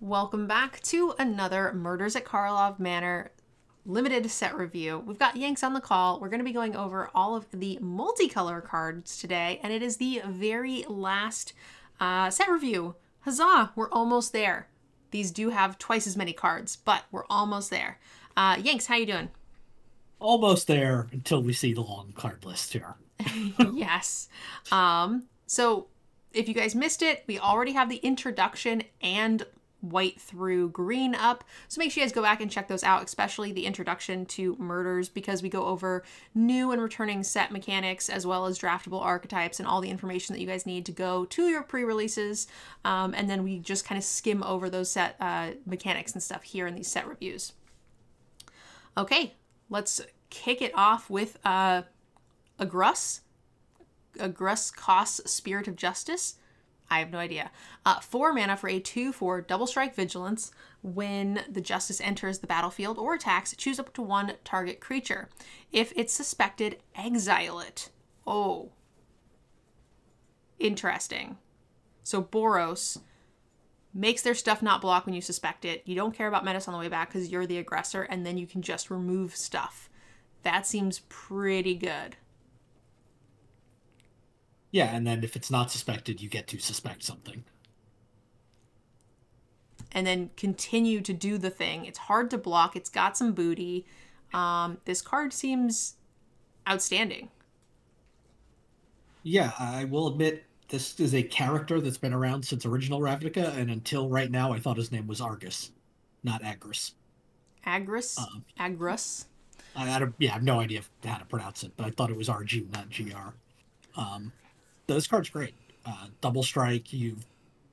Welcome back to another Murders at Karlov Manor limited set review. We've got Yanks on the call. We're going to be going over all of the multicolor cards today, and it is the very last set review. Huzzah! We're almost there. These do have twice as many cards, but we're almost there. Yanks, how you doing? Almost there until we see the long card list here. Yes. So if you guys missed it, we already have the introduction and white through green up, so make sure you guys go back and check those out, especially the introduction to Murders, because we go over new and returning set mechanics as well as draftable archetypes and all the information that you guys need to go to your pre-releases, and then we just kind of skim over those set mechanics and stuff here in these set reviews. Okay, let's kick it off with Agrus costs Spirit of Justice. I have no idea. 4 mana for a 2/4 double strike vigilance. When the Justice enters the battlefield or attacks, choose up to 1 target creature. If it's suspected, exile it. Oh. Interesting. So Boros makes their stuff not block when you suspect it. You don't care about menace on the way back because you're the aggressor, and then you can just remove stuff. That seems pretty good. Yeah, and then if it's not suspected, you get to suspect something. And then continue to do the thing. It's hard to block. It's got some booty. This card seems outstanding. Yeah, I will admit this is a character that's been around since original Ravnica, and until right now I thought his name was Argus, not Agrus. Agrus? Agrus? I have no idea how to pronounce it, but I thought it was RG, not GR. This card's great. Double strike,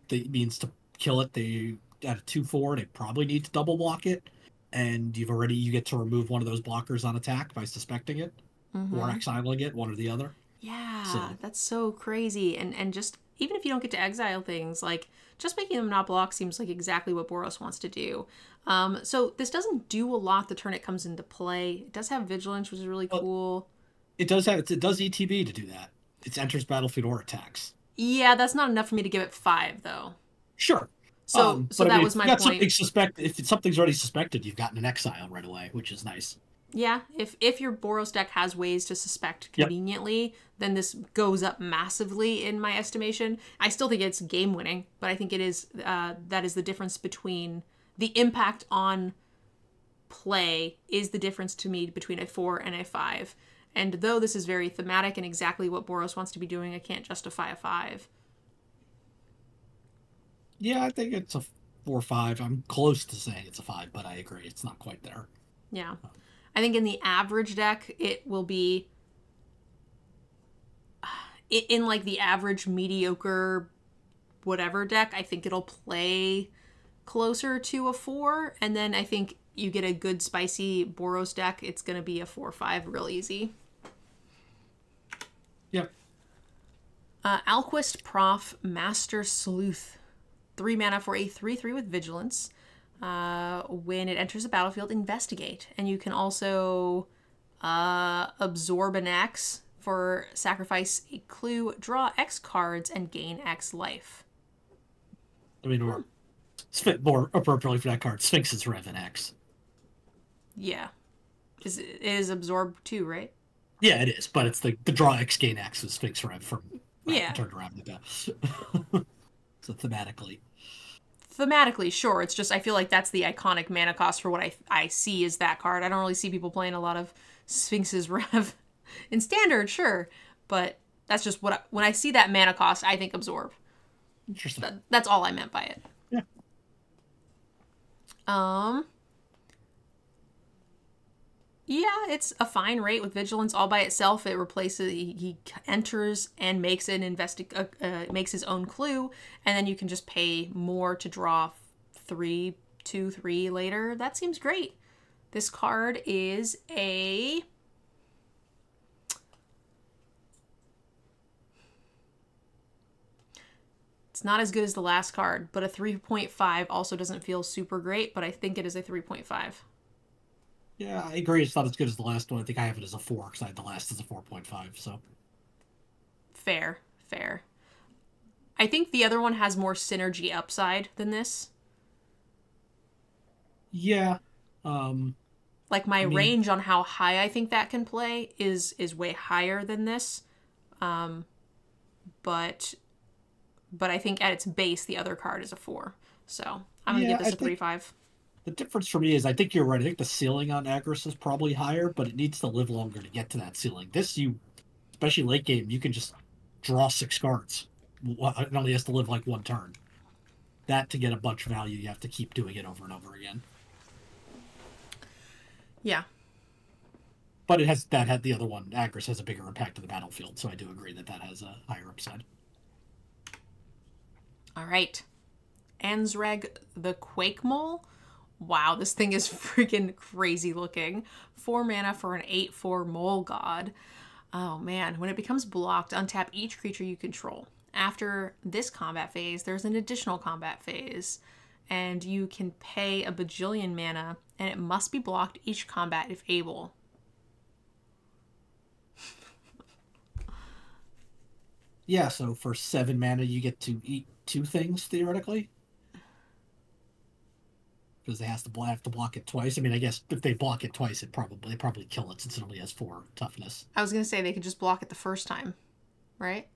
that means to kill it. They at a 2/4, they probably need to double block it, and you get to remove one of those blockers on attack by suspecting it or exiling it, one or the other. Yeah, that's so crazy. And just even if you don't get to exile things, like just making them not block seems like exactly what Boros wants to do. So this doesn't do a lot the turn it comes into play. It does have vigilance, which is really cool. It does ETB to do that. It enters battlefield or attacks. Yeah, that's not enough for me to give it 5, though. Sure. So that was my point. If something's already suspected, you've gotten an exile right away, which is nice. Yeah, if your Boros deck has ways to suspect conveniently, then this goes up massively in my estimation. I still think it's game winning, but I think it is that is the difference between the impact on play is the difference to me between a 4 and a 5. And though this is very thematic and exactly what Boros wants to be doing, I can't justify a 5. Yeah, I think it's a 4 or 5. I'm close to saying it's a 5, but I agree. It's not quite there. Yeah. I think in the average deck, it will be in like the average mediocre whatever deck, I think it'll play closer to a 4. And then I think you get a good spicy Boros deck, it's going to be a 4/5 real easy. Yep. Alquist Prof Master Sleuth. 3 mana for a 3/3 with vigilance. When it enters the battlefield, investigate. And you can also absorb an X for sacrifice a clue, draw X cards, and gain X life. I mean, or more appropriately for that card, Sphinx's Rev and X. Yeah. It is absorb too, right? Yeah, it is, but it's the draw X gain X with Sphinx Rev from turned around the deck. So thematically. Thematically, sure. It's just I feel like that's the iconic mana cost for what I see is that card. I don't really see people playing a lot of Sphinx's Rev in Standard, sure. But that's just when I see that mana cost, I think absorb. Interesting. That's all I meant by it. Yeah. Yeah, it's a fine rate with vigilance all by itself. It replaces he enters and makes an makes his own clue, and then you can just pay more to draw 3/2/3 later. That seems great. This card is a it's not as good as the last card, but a 3.5 also doesn't feel super great, but I think it is a 3.5. Yeah, I agree. It's not as good as the last one. I think I have it as a 4 because I had the last as a 4.5. So fair. I think the other one has more synergy upside than this. Yeah. Like my I mean, range on how high I think that can play is way higher than this. But I think at its base the other card is a 4. So I'm gonna give yeah, this I a think 3-5. the difference for me is I think you're right. I think the ceiling on Agris is probably higher, but it needs to live longer to get to that ceiling. This, especially late game, you can just draw 6 cards. It only has to live like 1 turn. That to get a bunch of value, you have to keep doing it over and over again. Yeah. But it has that had the other one. Agris has a bigger impact to the battlefield, so I do agree that that has a higher upside. All right. Ansreg the Quek Mole. Wow, this thing is freaking crazy looking. 4 mana for an 8/4 mole god. Oh man, when it becomes blocked, untap each creature you control. After this combat phase, there's an additional combat phase, and you can pay a bajillion mana, and it must be blocked each combat if able. Yeah, so for 7 mana, you get to eat 2 things theoretically, because they have to block it twice. I mean, I guess if they block it twice, they probably kill it since it only has 4 toughness. I was gonna say they could just block it the first time, right?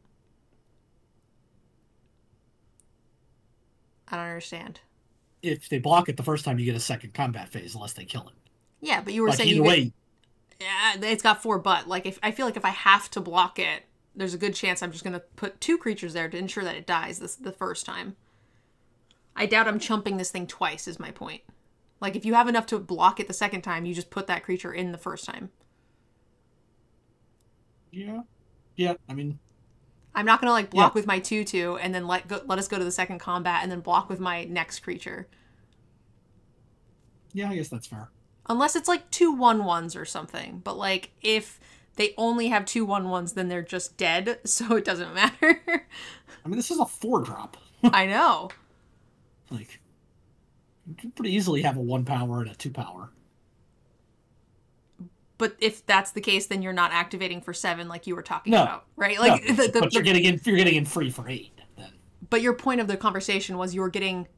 I don't understand. If they block it the first time, you get a second combat phase unless they kill it. Yeah, but you were Like saying either you way, yeah, it's got 4 but. Like if I feel like if I have to block it, there's a good chance I'm just gonna put 2 creatures there to ensure that it dies the first time. I doubt I'm chumping this thing twice is my point. Like if you have enough to block it the second time, you just put that creature in the first time. yeah. I mean, I'm not gonna like block yeah, with my 2/2 and then let us go to the second combat and then block with my next creature. yeah. I guess that's fair. Unless it's like 2/1/1s or something. But like if they only have 2/1/1s, then they're just dead, so it doesn't matter. I mean, this is a 4-drop. I know. Like, you can pretty easily have a 1 power and a 2 power. But if that's the case, then you're not activating for 7 like you were talking No, about, right? Like no, but you're getting in free for 8 then. But your point of the conversation was you were getting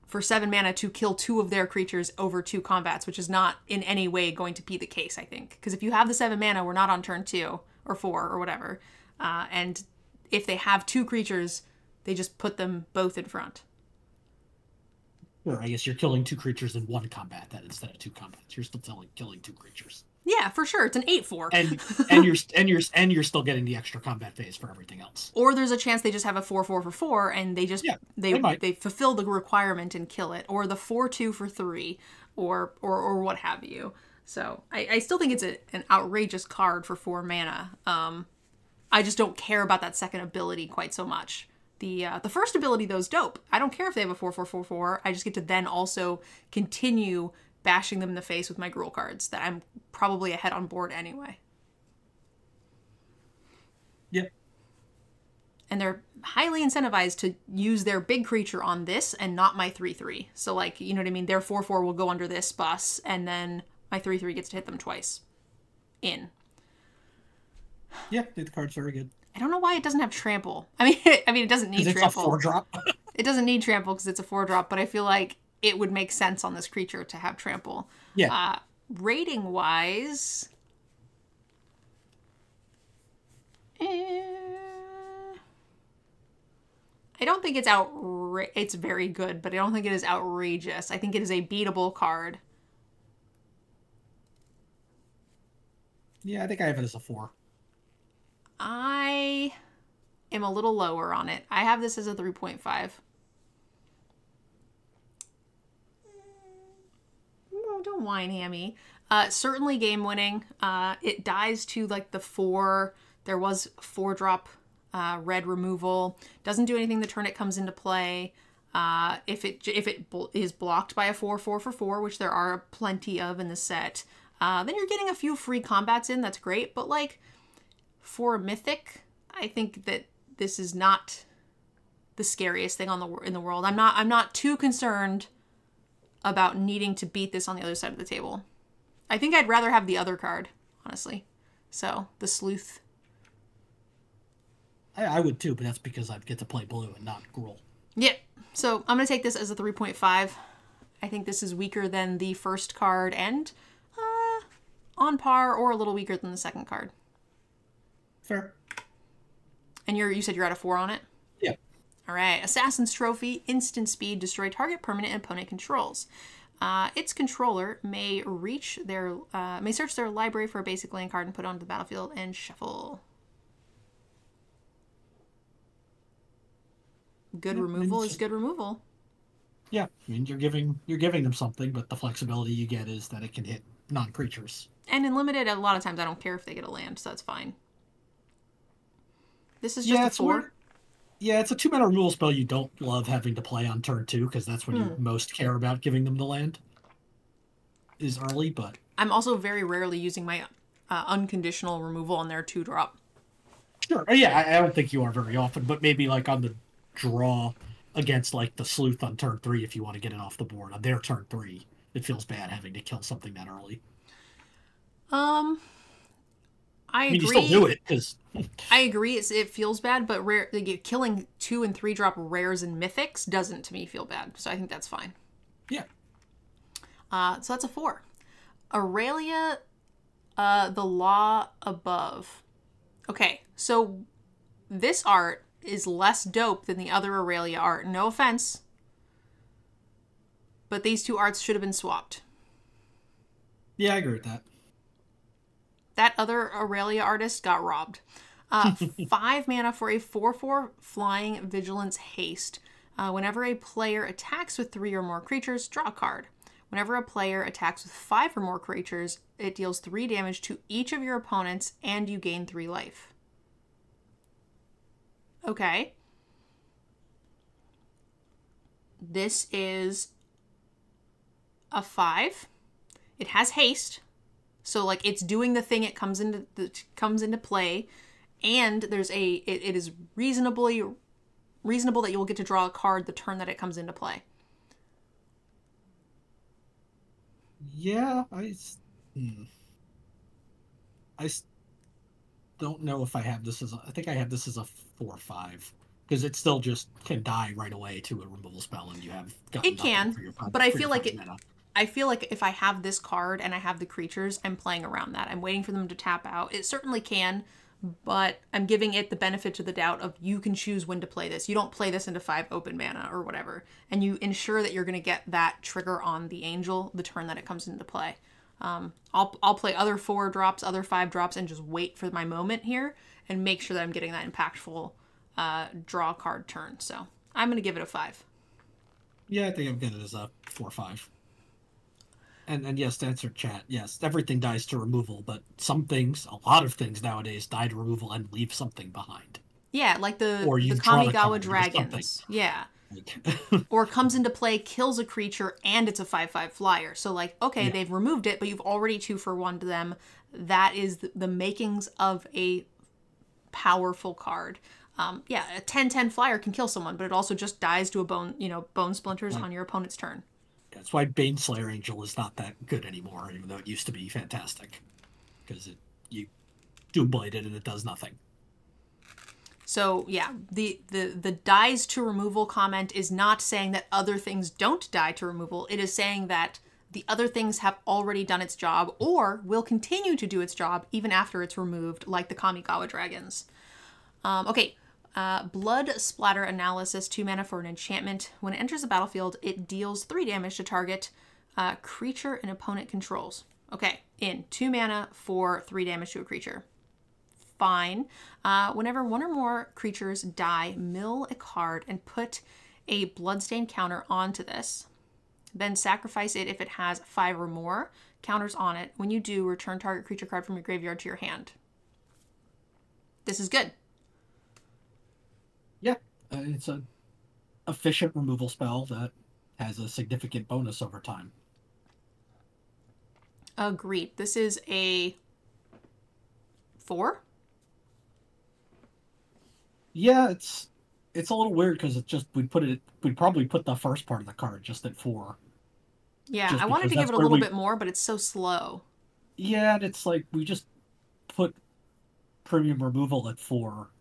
for 7 mana to kill 2 of their creatures over 2 combats, which is not in any way going to be the case, I think. Because if you have the 7 mana, we're not on turn 2 or 4 or whatever. And if they have 2 creatures, they just put them both in front. Or I guess you're killing 2 creatures in 1 combat then instead of 2 combats. You're still killing 2 creatures. Yeah, for sure. It's an 8/4. And you're still getting the extra combat phase for everything else. Or there's a chance they just have a 4/4 for 4 and they just they fulfill the requirement and kill it. Or the 4/2 for 3 or what have you. So I still think it's an outrageous card for 4 mana. I just don't care about that second ability quite so much. The first ability though is dope. I don't care if they have a 4/4/4/4. I just get to then also continue bashing them in the face with my Gruul cards that I'm probably ahead on board anyway. Yep. And they're highly incentivized to use their big creature on this and not my 3/3. So like, you know what I mean? Their 4/4 will go under this bus and then my 3/3 gets to hit them twice. In. Yeah, the card's very good. I don't know why it doesn't have trample. I mean, it doesn't need trample. It's a 4-drop. It doesn't need trample because it's a 4-drop, but I feel like it would make sense on this creature to have trample. Yeah. Rating wise, I don't think it's it's very good, but I don't think it is outrageous. I think it is a beatable card. Yeah, I think I have it as a 4. I am a little lower on it. I have this as a 3.5. Don't whine, Hammy. Certainly game winning. It dies to like the 4. There was 4-drop red removal. Doesn't do anything the turn it comes into play. If it is blocked by a 4/4 for 4, which there are plenty of in the set, then you're getting a few free combats in. That's great. But like for a mythic, I think that this is not the scariest thing in the world. I'm not too concerned about needing to beat this on the other side of the table. I think I'd rather have the other card, honestly. So, the Sleuth. I would too, but that's because I get to play blue and not Gruul. Yep. So, I'm going to take this as a 3.5. I think this is weaker than the first card and on par or a little weaker than the second card. Fair. And you said you're at a 4 on it? Yeah. All right. Assassin's Trophy, instant speed, destroy target permanent and opponent controls. Its controller may search their library for a basic land card and put it onto the battlefield and shuffle. Good removal is good removal. Yeah, I mean you're giving them something, but the flexibility you get is that it can hit non-creatures. And in limited, a lot of times I don't care if they get a land, so that's fine. This is just a 4. Yeah, it's a 2-mana removal spell you don't love having to play on turn 2, because that's when you most care about giving them the land. Is early, but... I'm also very rarely using my unconditional removal on their 2-drop. Sure, yeah, I don't think you are very often, but maybe like on the draw against like the Sleuth on turn 3 if you want to get it off the board. On their turn 3, it feels bad having to kill something that early. I agree. You still do it because I agree. It feels bad, but killing 2 and 3-drop rares and mythics doesn't to me feel bad. So I think that's fine. Yeah. So that's a 4. Aelia, the Law Above. Okay, so this art is less dope than the other Aelia art. No offense, but these 2 arts should have been swapped. Yeah, I agree with that. That other Aelia artist got robbed. 5 mana for a 4/4 flying vigilance haste. Whenever a player attacks with 3 or more creatures, draw a card. Whenever a player attacks with 5 or more creatures, it deals 3 damage to each of your opponents and you gain 3 life. Okay. This is a 5. It has haste. So like it's doing the thing it comes into play, and there's it is reasonable that you will get to draw a card the turn that it comes into play. Yeah, I don't know if I have this as I think I have this as a 4/5 because it still just can die right away to a removal spell, and you have gotten it can. For your, but I feel like mana. I feel like if I have this card and I have the creatures, I'm playing around that. I'm waiting for them to tap out. It certainly can, but I'm giving it the benefit of the doubt of you can choose when to play this. You don't play this into 5 open mana or whatever. And you ensure that you're going to get that trigger on the angel the turn that it comes into play. I'll play other 4-drops, other 5-drops, and just wait for my moment here and make sure that I'm getting that impactful draw card turn. So I'm going to give it a 5. Yeah, I think I'm getting it as a 4/5. And yes, to answer chat, yes, everything dies to removal, but some things, a lot of things nowadays, die to removal and leave something behind. Yeah, like the Kamigawa dragons. Yeah. Or comes into play, kills a creature, and it's a 5/5 flyer. So like, okay, they've removed it, but you've already 2-for-1'd them. That is the makings of a powerful card. Yeah, a 10/10 flyer can kill someone, but it also just dies to a bone splinters on your opponent's turn. That's why Baneslayer Angel is not that good anymore, even though it used to be fantastic. Because you Doomblade it and it does nothing. So yeah, the dies to removal comment is not saying that other things don't die to removal. It is saying that the other things have already done its job or will continue to do its job even after it's removed, like the Kamigawa dragons. Okay. Blood Splatter Analysis, 2 mana for an enchantment. When it enters the battlefield, it deals 3 damage to target creature an opponent controls. Okay, 2 mana for 3 damage to a creature. Fine. Whenever 1 or more creatures die, mill a card and put a Bloodstain counter onto this. Then sacrifice it if it has 5 or more counters on it. When you do, return target creature card from your graveyard to your hand. This is good. Yeah, it's an efficient removal spell that has a significant bonus over time. Agreed. This is a 4? Yeah, it's a little weird because it's just we'd probably put the first part of the card just at 4. Yeah, I wanted to give it a little bit more, but it's so slow. Yeah, and it's like we just put premium removal at 4.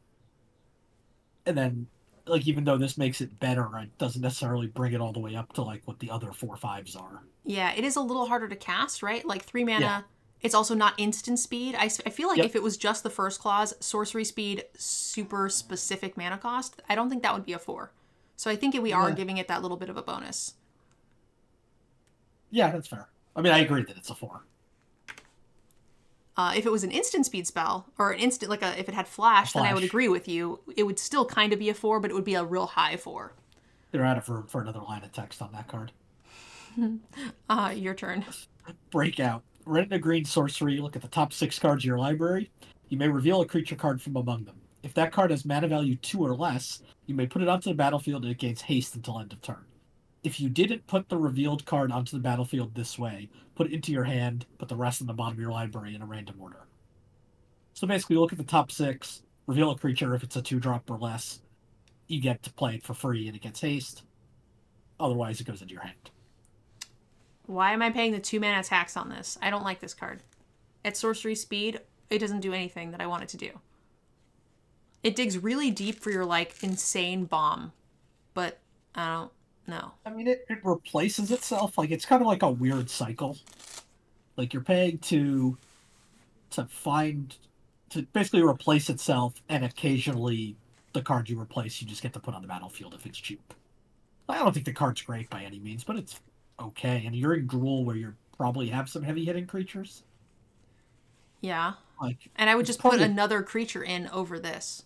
And then like, even though this makes it better, it doesn't necessarily bring it all the way up to, like, what the other 4/5s are. Yeah, it is a little harder to cast, right? Like 3 mana. Yeah. It's also not instant speed. I feel like Yep. if it was just the first clause, sorcery speed, super specific mana cost, I don't think that would be a 4. So I think we are giving it that little bit of a bonus. Yeah, that's fair. I mean, I agree that it's a 4. If it was an instant speed spell, or an instant, like if it had flash, then I would agree with you. It would still kind of be a 4, but it would be a real high 4. They're out of room for another line of text on that card. Your turn. Breakout. Red and a green sorcery. Look at the top 6 cards of your library. You may reveal a creature card from among them. If that card has mana value 2 or less, you may put it onto the battlefield and it gains haste until end of turn. If you didn't put the revealed card onto the battlefield this way, put it into your hand, put the rest on the bottom of your library in a random order. So basically, look at the top 6, reveal a creature if it's a 2-drop or less. You get to play it for free and it gets haste. Otherwise, it goes into your hand. Why am I paying the 2 mana tax on this? I don't like this card. At sorcery speed, it doesn't do anything that I want it to do. It digs really deep for your, like, insane bomb. But I don't know. I mean, it replaces itself. Like, it's kind of like a weird cycle. Like, you're paying to basically replace itself, and occasionally the card you replace, you just get to put on the battlefield if it's cheap. I don't think the card's great by any means, but it's okay. And you're in Gruul where you probably have some heavy-hitting creatures. Yeah. Like, and I would just put another creature in over this.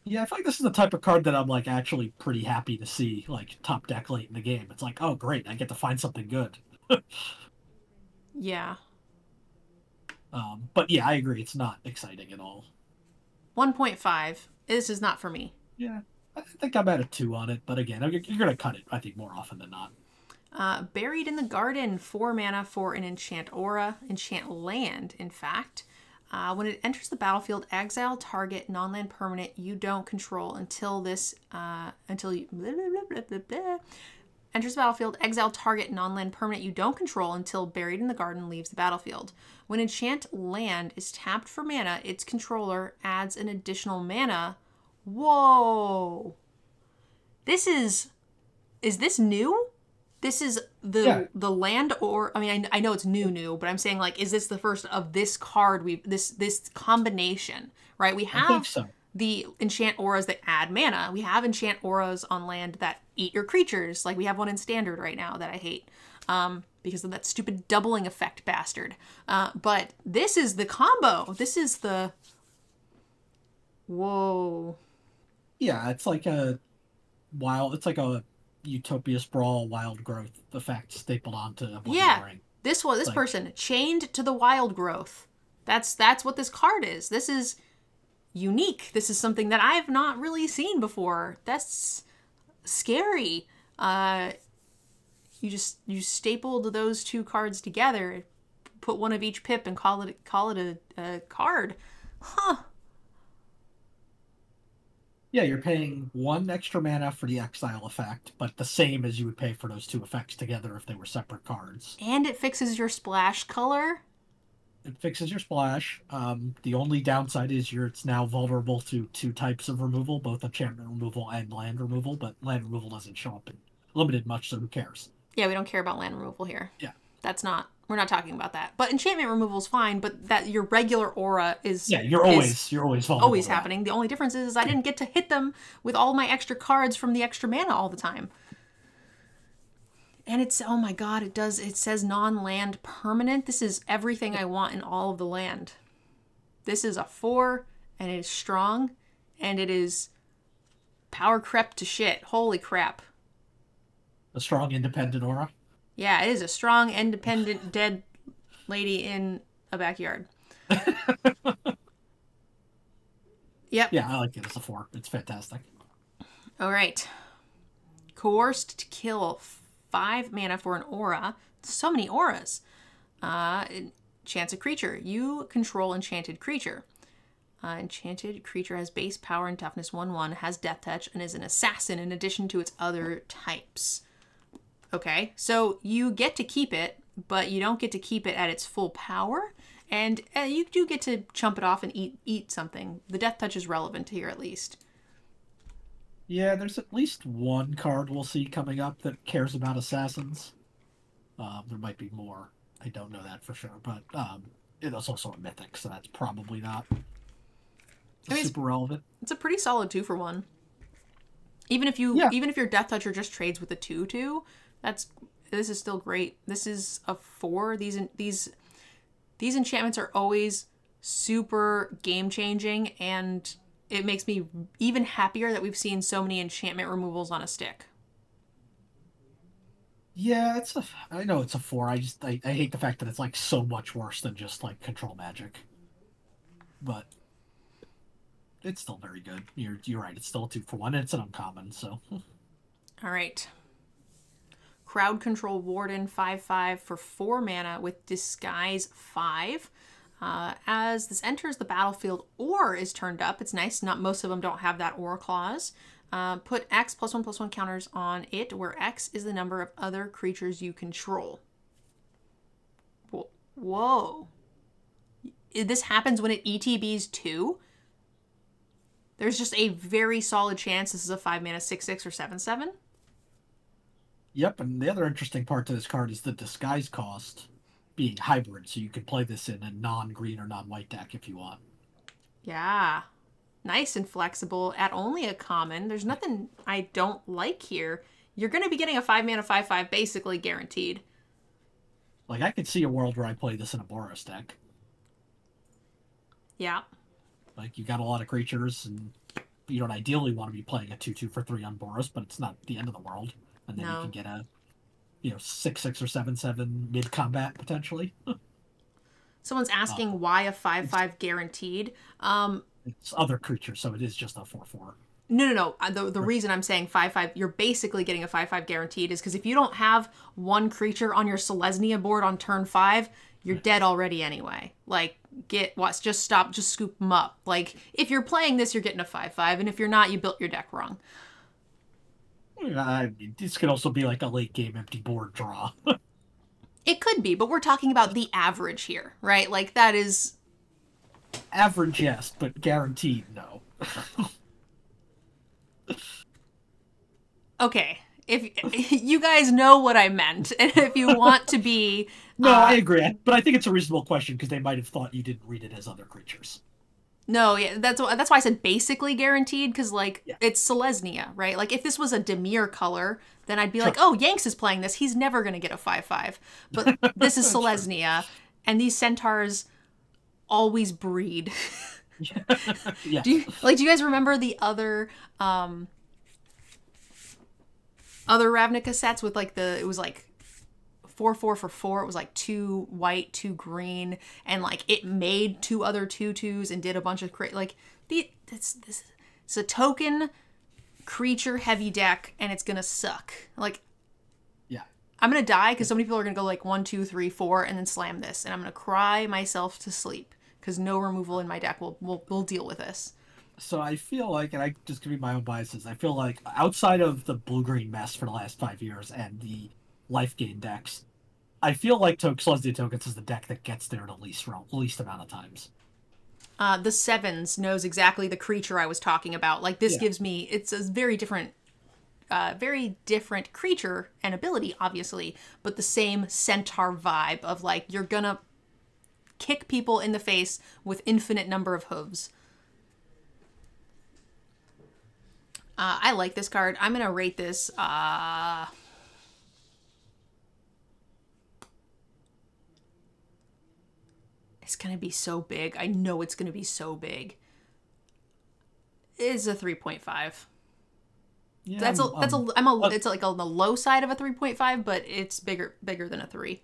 Yeah, I feel like this is the type of card that I'm, like, actually pretty happy to see, like, top deck late in the game. It's like, oh, great, I get to find something good. Yeah. But yeah, I agree, it's not exciting at all. 1.5. This is not for me. Yeah, I think I'm at a 2 on it, but again, you're going to cut it, I think, more often than not. Buried in the Garden, 4 mana for an enchant aura, enchant land, in fact. When it enters the battlefield, exile target non-land permanent you don't control until you enters the battlefield. Exile target non-land permanent you don't control until Buried in the Garden leaves the battlefield. When enchant land is tapped for mana, its controller adds an additional mana. Whoa! This is this new? This is the land, or I mean, I know it's new, but I'm saying, like, is this the first of this card? This combination, right? We have I think so. The enchant auras that add mana. We have enchant auras on land that eat your creatures. Like, we have one in standard right now that I hate because of that stupid doubling effect bastard. But this is the combo. This is the whoa. Yeah, it's like a Utopia Sprawl wild growth effect stapled onto one ring. This person chained to the wild growth. That's what this card is. This is unique. This is something that I've not really seen before. That's scary. You stapled those 2 cards together, put one of each pip, and call it a card. Huh. Yeah, you're paying 1 extra mana for the exile effect, but the same as you would pay for those 2 effects together if they were separate cards. And it fixes your splash color. It fixes your splash. The only downside is it's now vulnerable to 2 types of removal, both enchantment removal and land removal, but land removal doesn't show up in limited much, so who cares? Yeah, we don't care about land removal here. Yeah. We're not talking about that. But enchantment removal is fine, but that your regular aura is... Yeah, you're always vulnerable. Always happening. The only difference is I didn't get to hit them with all my extra cards from the extra mana all the time. And it's, oh my god, it says non-land permanent. This is everything I want in all of the land. This is a 4, and it is strong, and it is power crept to shit. Holy crap. A strong independent aura? Yeah, it is a strong, independent, dead lady in a backyard. Yep. Yeah, I like it as a 4. It's fantastic. All right. Coerced to kill, 5 mana for an aura. So many auras. Enchants a creature. You control enchanted creature. Enchanted creature has base power and toughness 1/1, has death touch, and is an assassin in addition to its other types. Okay, so you get to keep it, but you don't get to keep it at its full power, and you do get to chump it off and eat something. The death touch is relevant here, at least. Yeah, there's at least one card we'll see coming up that cares about assassins. There might be more. I don't know that for sure, but it's also a mythic, so that's probably not super relevant. It's a pretty solid 2-for-1. Even if your Death Toucher just trades with a 2/2, this is still great. This is a 4. These enchantments are always super game changing, and it makes me even happier that we've seen so many enchantment removals on a stick. Yeah, I know it's a 4. I hate the fact that it's like so much worse than just like control magic. But it's still very good. You're right. It's still a 2-for-1. And it's an uncommon, so. All right. Crowd Control Warden 5/5 for 4 mana with Disguise 5. As this enters the battlefield or is turned up, it's nice. Not most of them don't have that or clause. Put X +1/+1 counters on it, where X is the number of other creatures you control. Whoa. This happens when it ETBs 2? There's just a very solid chance this is a 5-mana 6/6 or 7/7. Yep, and the other interesting part to this card is the disguise cost being hybrid, so you can play this in a non-green or non-white deck if you want. Yeah. Nice and flexible at only a common. There's nothing I don't like here. You're going to be getting a 5-mana 5/5 basically guaranteed. Like, I could see a world where I play this in a Boros deck. Yeah. Like, you got a lot of creatures, and you don't ideally want to be playing a 2/2 for 3 on Boros, but it's not the end of the world. And then you can get a 6/6 or 7/7 mid-combat, potentially. Someone's asking why a 5/5 guaranteed. It's other creatures, so it is just a 4/4. No. The reason I'm saying 5/5, you're basically getting a 5/5 guaranteed is because if you don't have one creature on your Selesnya board on turn 5, you're dead already anyway. Like, just scoop them up. Like, if you're playing this, you're getting a 5/5, and if you're not, you built your deck wrong. I mean, this could also be like a late game empty board draw. It could be, but we're talking about the average here, right? Like, that is... Average, yes, but guaranteed, no. Okay. If you guys know what I meant, and if you want to be... No, I agree, but I think it's a reasonable question because they might have thought you didn't read it as other creatures. No, yeah, that's why I said basically guaranteed, because, like, it's Selesnya, right? Like, if this was a Dimir color, then I'd be like, oh, Yanks is playing this. He's never going to get a 5/5. But this is Selesnya, and these centaurs always breed. Yeah. Do you guys remember the other Ravnica sets with, like, it was, like, 4/4 for 4. It was like 2 white, 2 green, and like it made 2 other 2/2s and did a bunch of this is a token creature heavy deck, and it's gonna suck. Like, yeah, I'm gonna die because so many people are gonna go like 1, 2, 3, 4 and then slam this, and I'm gonna cry myself to sleep because no removal in my deck will deal with this. So I feel like, and I just give you my own biases, I feel like outside of the blue-green mess for the last 5 years and the life gain decks, I feel like Selesnya Tokens is the deck that gets there the least amount of times. The Sevens knows exactly the creature I was talking about. Like, this gives me, it's a very different creature and ability, obviously, but the same centaur vibe of, like, you're gonna kick people in the face with infinite number of hooves. I like this card. I'm gonna rate this, it's going to be so big. I know it's going to be so big. It's a 3.5. Yeah, it's like on the low side of a 3.5, but it's bigger than a 3.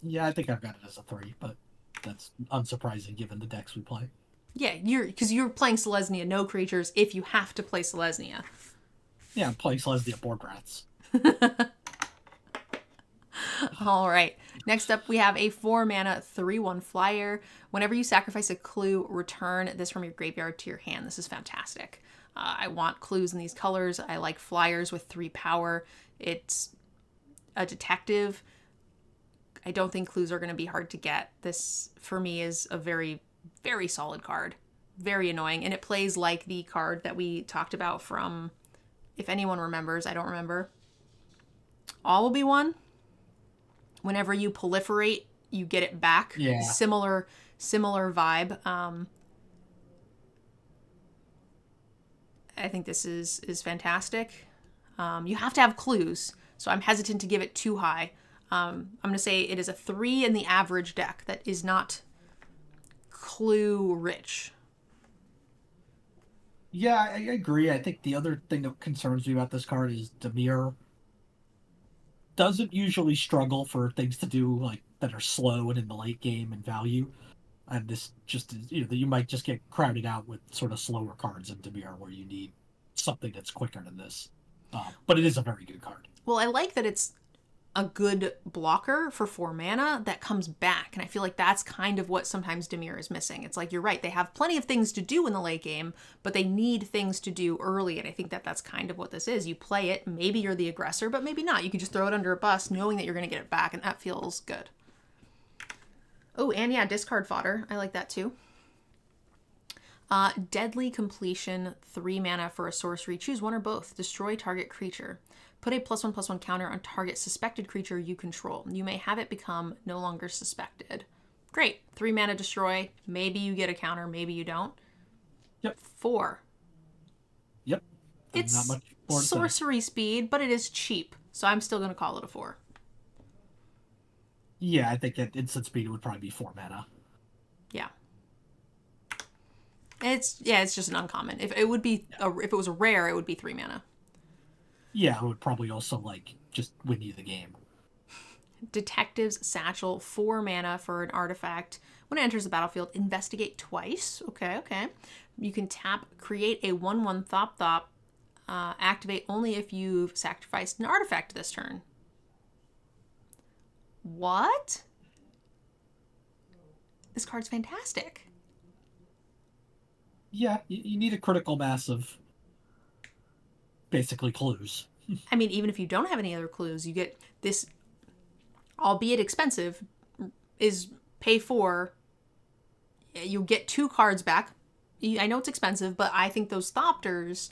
Yeah, I think I've got it as a 3, but that's unsurprising given the decks we play. Yeah, because you're playing Selesnya, no creatures, if you have to play Selesnya. Yeah, I'm playing Selesnya board rats. All right. Next up, we have a 4-mana 3/1 flyer. Whenever you sacrifice a clue, return this from your graveyard to your hand. This is fantastic. I want clues in these colors. I like flyers with 3 power. It's a detective. I don't think clues are going to be hard to get. This, for me, is a very, very solid card. Very annoying. And it plays like the card that we talked about from if anyone remembers, I don't remember. All will be one. Whenever you proliferate, you get it back. Yeah. Similar vibe. I think this is fantastic. You have to have clues, so I'm hesitant to give it too high. I'm going to say it is a 3 in the average deck that is not clue rich. Yeah, I agree. I think the other thing that concerns me about this card is Dimir doesn't usually struggle for things to do like that are slow and in the late game and value. And this just is, you might just get crowded out with sort of slower cards in Dimir where you need something that's quicker than this. But it is a very good card. Well, I like that it's a good blocker for 4 mana that comes back. And I feel like that's kind of what sometimes Dimir is missing. It's like, you're right, they have plenty of things to do in the late game, but they need things to do early. And I think that that's kind of what this is. You play it, maybe you're the aggressor, but maybe not. You could just throw it under a bus knowing that you're going to get it back, and that feels good. Oh, and yeah, discard fodder. I like that too. Deadly Completion, 3 mana for a sorcery. Choose one or both. Destroy target creature. Put a +1/+1 counter on target suspected creature you control. You may have it become no longer suspected. Great. 3 mana destroy. Maybe you get a counter, maybe you don't. Yep. 4. Yep. It's not much more to say. sorcery speed, but it is cheap. So I'm still going to call it a 4. Yeah, I think at instant speed it would probably be 4 mana. Yeah. It's just an uncommon. If it was a rare, it would be 3 mana. Yeah, it would probably also just win you the game. Detective's Satchel, 4 mana for an artifact. When it enters the battlefield, investigate twice. Okay. You can tap, create a 1/1 Thop. Activate only if you've sacrificed an artifact this turn. What? This card's fantastic. Yeah, you need a critical mass of basically clues. I mean, even if you don't have any other clues, you get this, albeit expensive, is pay 4. You get 2 cards back. I know it's expensive, but I think those Thopters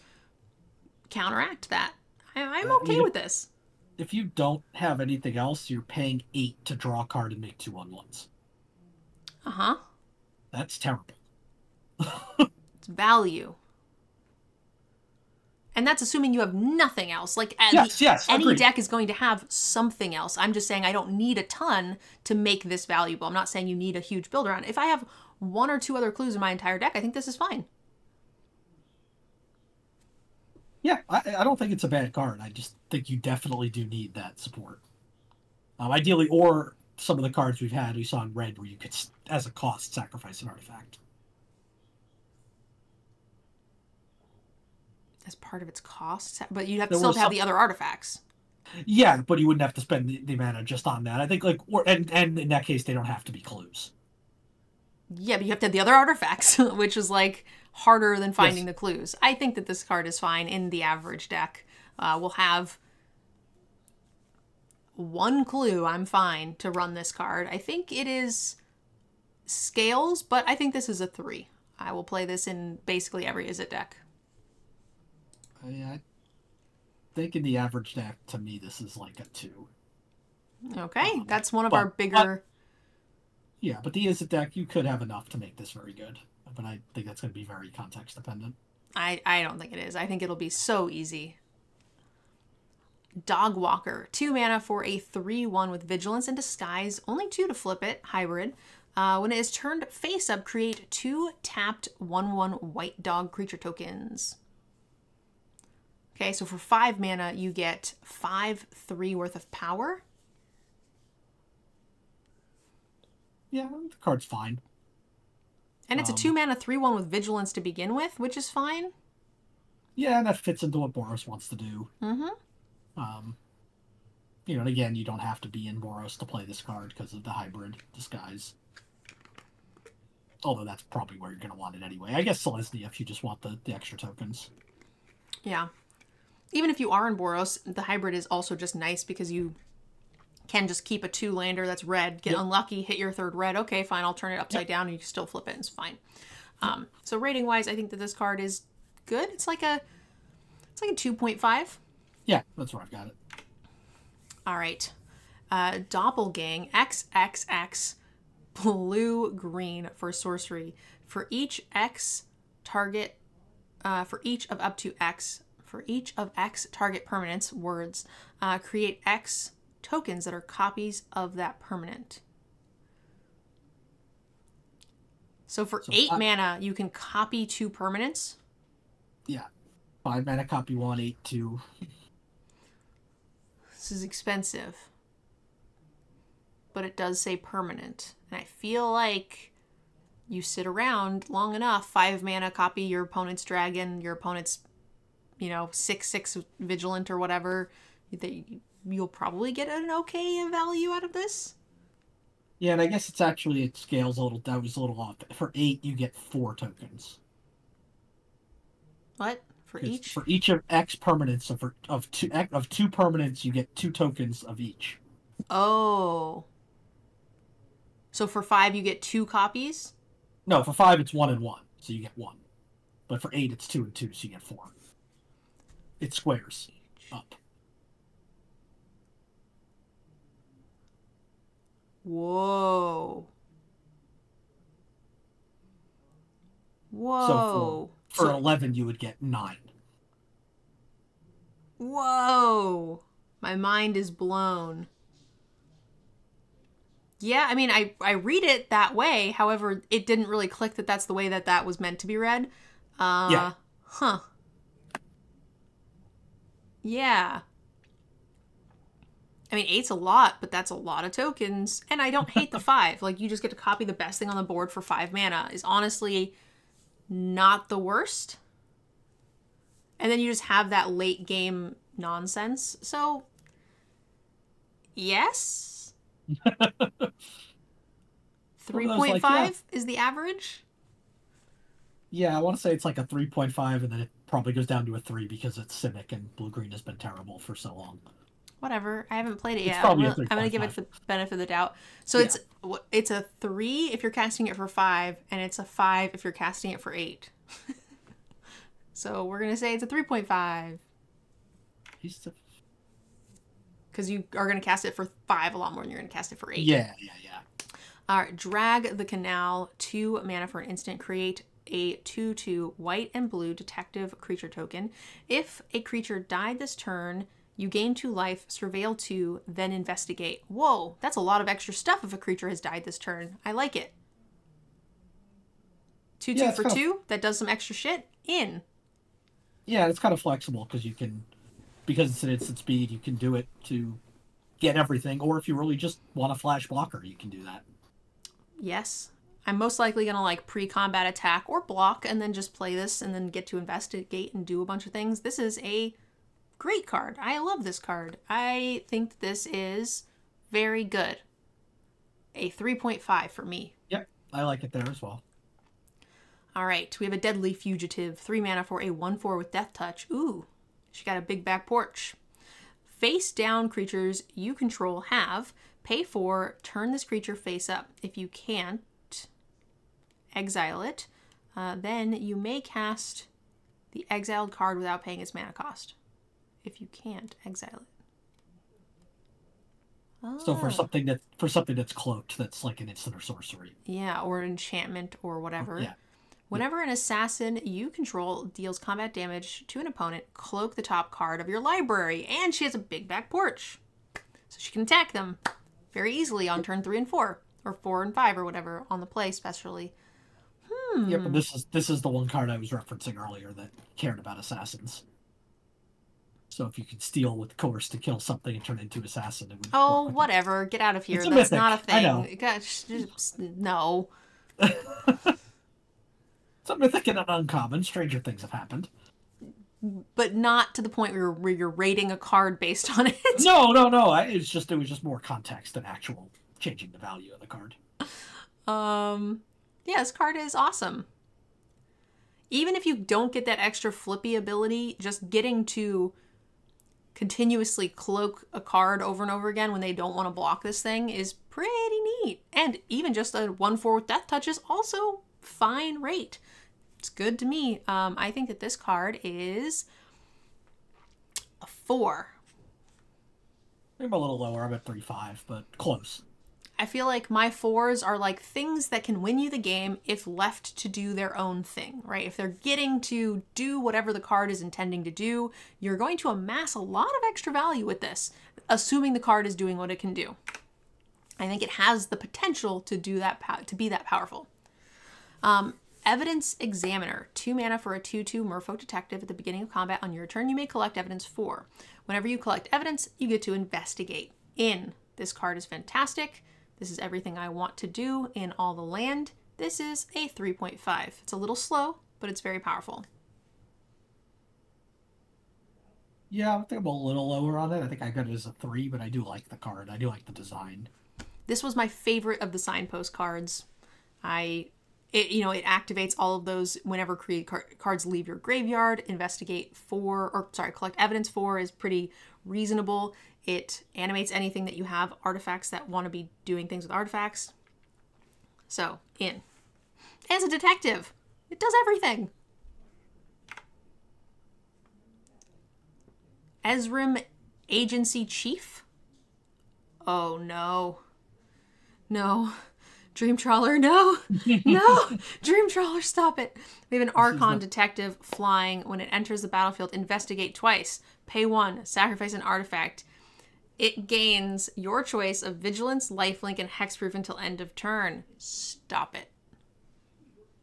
counteract that. I'm okay with this. If you don't have anything else, you're paying 8 to draw a card and make 2 1/1s. Uh-huh. That's terrible. It's value. And that's assuming you have nothing else. Like, yes, any agreed. deck is going to have something else. I'm just saying I don't need a ton to make this valuable. I'm not saying you need a huge build around. If I have 1 or 2 other clues in my entire deck, I think this is fine. Yeah, I don't think it's a bad card. I just think you definitely do need that support. Ideally, or some of the cards we saw in red, where you could, as a cost, sacrifice an artifact. As part of its cost, but you'd have to still have the other artifacts. Yeah, but you wouldn't have to spend the mana just on that. I think, and in that case, they don't have to be clues. Yeah, but you have to have the other artifacts, which is harder than finding the clues. I think that this card is fine in the average deck. We'll have 1 clue. I'm fine to run this card. I think it is scales, but I think this is a 3. I will play this in basically every Izzet deck. I think in the average deck, to me, this is a 2. Okay, that's one of our bigger... Yeah, but the Izzet deck, you could have enough to make this very good. But I think that's going to be very context dependent. I don't think it is. I think it'll be so easy. Dog Walker, 2 mana for a 3/1 with Vigilance and Disguise. Only 2 to flip it, hybrid. When it is turned face up, create 2 tapped 1/1 white dog creature tokens. Okay, so for 5 mana, you get 5/3 worth of power. Yeah, the card's fine. And it's a 2 mana 3/1 with Vigilance to begin with, which is fine. Yeah, and that fits into what Boros wants to do. Mm-hmm. And again, you don't have to be in Boros to play this card because of the hybrid disguise. Although that's probably where you're going to want it anyway. I guess Selesnya if you just want the extra tokens. Yeah. Even if you are in Boros, the hybrid is also just nice because you can just keep a 2-lander that's red, get unlucky, hit your 3rd red. Okay, fine, I'll turn it upside down and you can still flip it and it's fine. So rating-wise, I think that this card is good. It's like a It's like a 2.5. Yeah, that's where I've got it. All right. Doppel Gang, XXX, blue-green for sorcery. For each X target, for each of up to X, for each of X target permanents, words, create X tokens that are copies of that permanent. So for 8 mana, you can copy 2 permanents? Yeah. 5 mana, copy 1, 8, 2. This is expensive. But it does say permanent. And I feel like you sit around long enough, 5 mana, copy your opponent's dragon, your opponent's, 6/6 vigilant or whatever, you'll probably get an okay value out of this. Yeah, and I guess it scales a little, that was a little off. For 8, you get 4 tokens. What? For each? For each of X permanents, of two permanents, you get 2 tokens of each. Oh. So for 5, you get 2 copies? No, for 5, it's 1 and 1, so you get 1. But for 8, it's 2 and 2, so you get 4. It squares up. Whoa. Whoa. So for 11, you would get 9. Whoa. My mind is blown. Yeah, I mean, I read it that way. However, it didn't really click that that's the way that was meant to be read. Yeah. Huh. Yeah. I mean, 8's a lot, but that's a lot of tokens. And I don't hate the 5. Like, you just get to copy the best thing on the board for 5 mana is honestly not the worst. And then you just have that late game nonsense. So, yes. 3.5 is the average. Yeah, I want to say it's like a 3.5, and then it probably goes down to a 3 because it's Simic and blue-green has been terrible for so long. Whatever. I haven't played it yet. I'm going to give it the benefit of the doubt. So yeah. It's a 3 if you're casting it for 5, and it's a 5 if you're casting it for 8. So we're going to say it's a 3.5. Because you are going to cast it for 5 a lot more than you're going to cast it for 8. Yeah. All right, drag the canal, 2 mana for an instant, create a 2/2 white and blue detective creature token. If a creature died this turn, you gain 2 life, surveil 2, then investigate. Whoa, that's a lot of extra stuff if a creature has died this turn. I like it. 2/2 for 2, that does some extra shit. In. Yeah, it's kind of flexible because it's an instant speed, you can do it to get everything, or if you really just want a flash blocker, you can do that. Yes. I'm most likely going to like pre-combat attack or block and then just play this and then get to investigate and do a bunch of things. This is a great card. I love this card. I think this is very good. A 3.5 for me. Yep, I like it there as well. All right, we have a Deadly Fugitive. 3 mana for a 1/4 with Death Touch. Ooh, she got a big back porch. Face down creatures you control have. Pay 4, turn this creature face up. If you can't, exile it. Then you may cast the exiled card without paying its mana cost. If you can't, exile it. So for something that's cloaked, that's like an instant or sorcery. Yeah, or an enchantment or whatever. Yeah. Whenever an assassin you control deals combat damage to an opponent, cloak the top card of your library. And she has a big back porch. So she can attack them very easily on turn 3 and 4. Or 4 and 5 or whatever on the play, especially. Yeah, but this is the one card I was referencing earlier that cared about assassins. So if you could steal with coerced to kill something and turn it into assassin, it would whatever. Get out of here. That's mythic. Not a thing. I know. Gosh, no. It's a mythic and an uncommon. Stranger things have happened. But not to the point where you're rating a card based on it. No. It was just more context than actual changing the value of the card. Yeah, this card is awesome. Even if you don't get that extra flippy ability, just getting to continuously cloak a card over and over again when they don't want to block this thing is pretty neat. And even just a 1/4 with Death Touch is also fine rate. It's good to me. I think that this card is A 4. I'm a little lower. I'm at 3.5, but close. I feel like my 4s are like things that can win you the game if left to do their own thing, right? If they're getting to do whatever the card is intending to do, you're going to amass a lot of extra value with this, assuming the card is doing what it can do. I think it has the potential to do that, to be that powerful. Evidence Examiner, 2 mana for a 2/2 Merfolk Detective. At the beginning of combat on your turn, you may collect evidence 4. Whenever you collect evidence, you get to investigate. This card is fantastic. This is everything I want to do in all the land. This is a 3.5. It's a little slow, but it's very powerful. Yeah, I think I'm a little lower on it. I think I got it as a 3, but I do like the card. I do like the design. This was my favorite of the signpost cards. It activates all of those whenever cards leave your graveyard. Collect evidence 4 is pretty reasonable. It animates anything that you have, artifacts that want to be doing things with artifacts. So, As a detective, it does everything. Ezrim Agency Chief? Oh, no. No. Dream Trawler, no. No. Dream Trawler, stop it. We have an Archon detective flying. When it enters the battlefield, investigate twice. Pay 1. Sacrifice an artifact. It gains your choice of Vigilance, Lifelink, and Hexproof until end of turn. Stop it.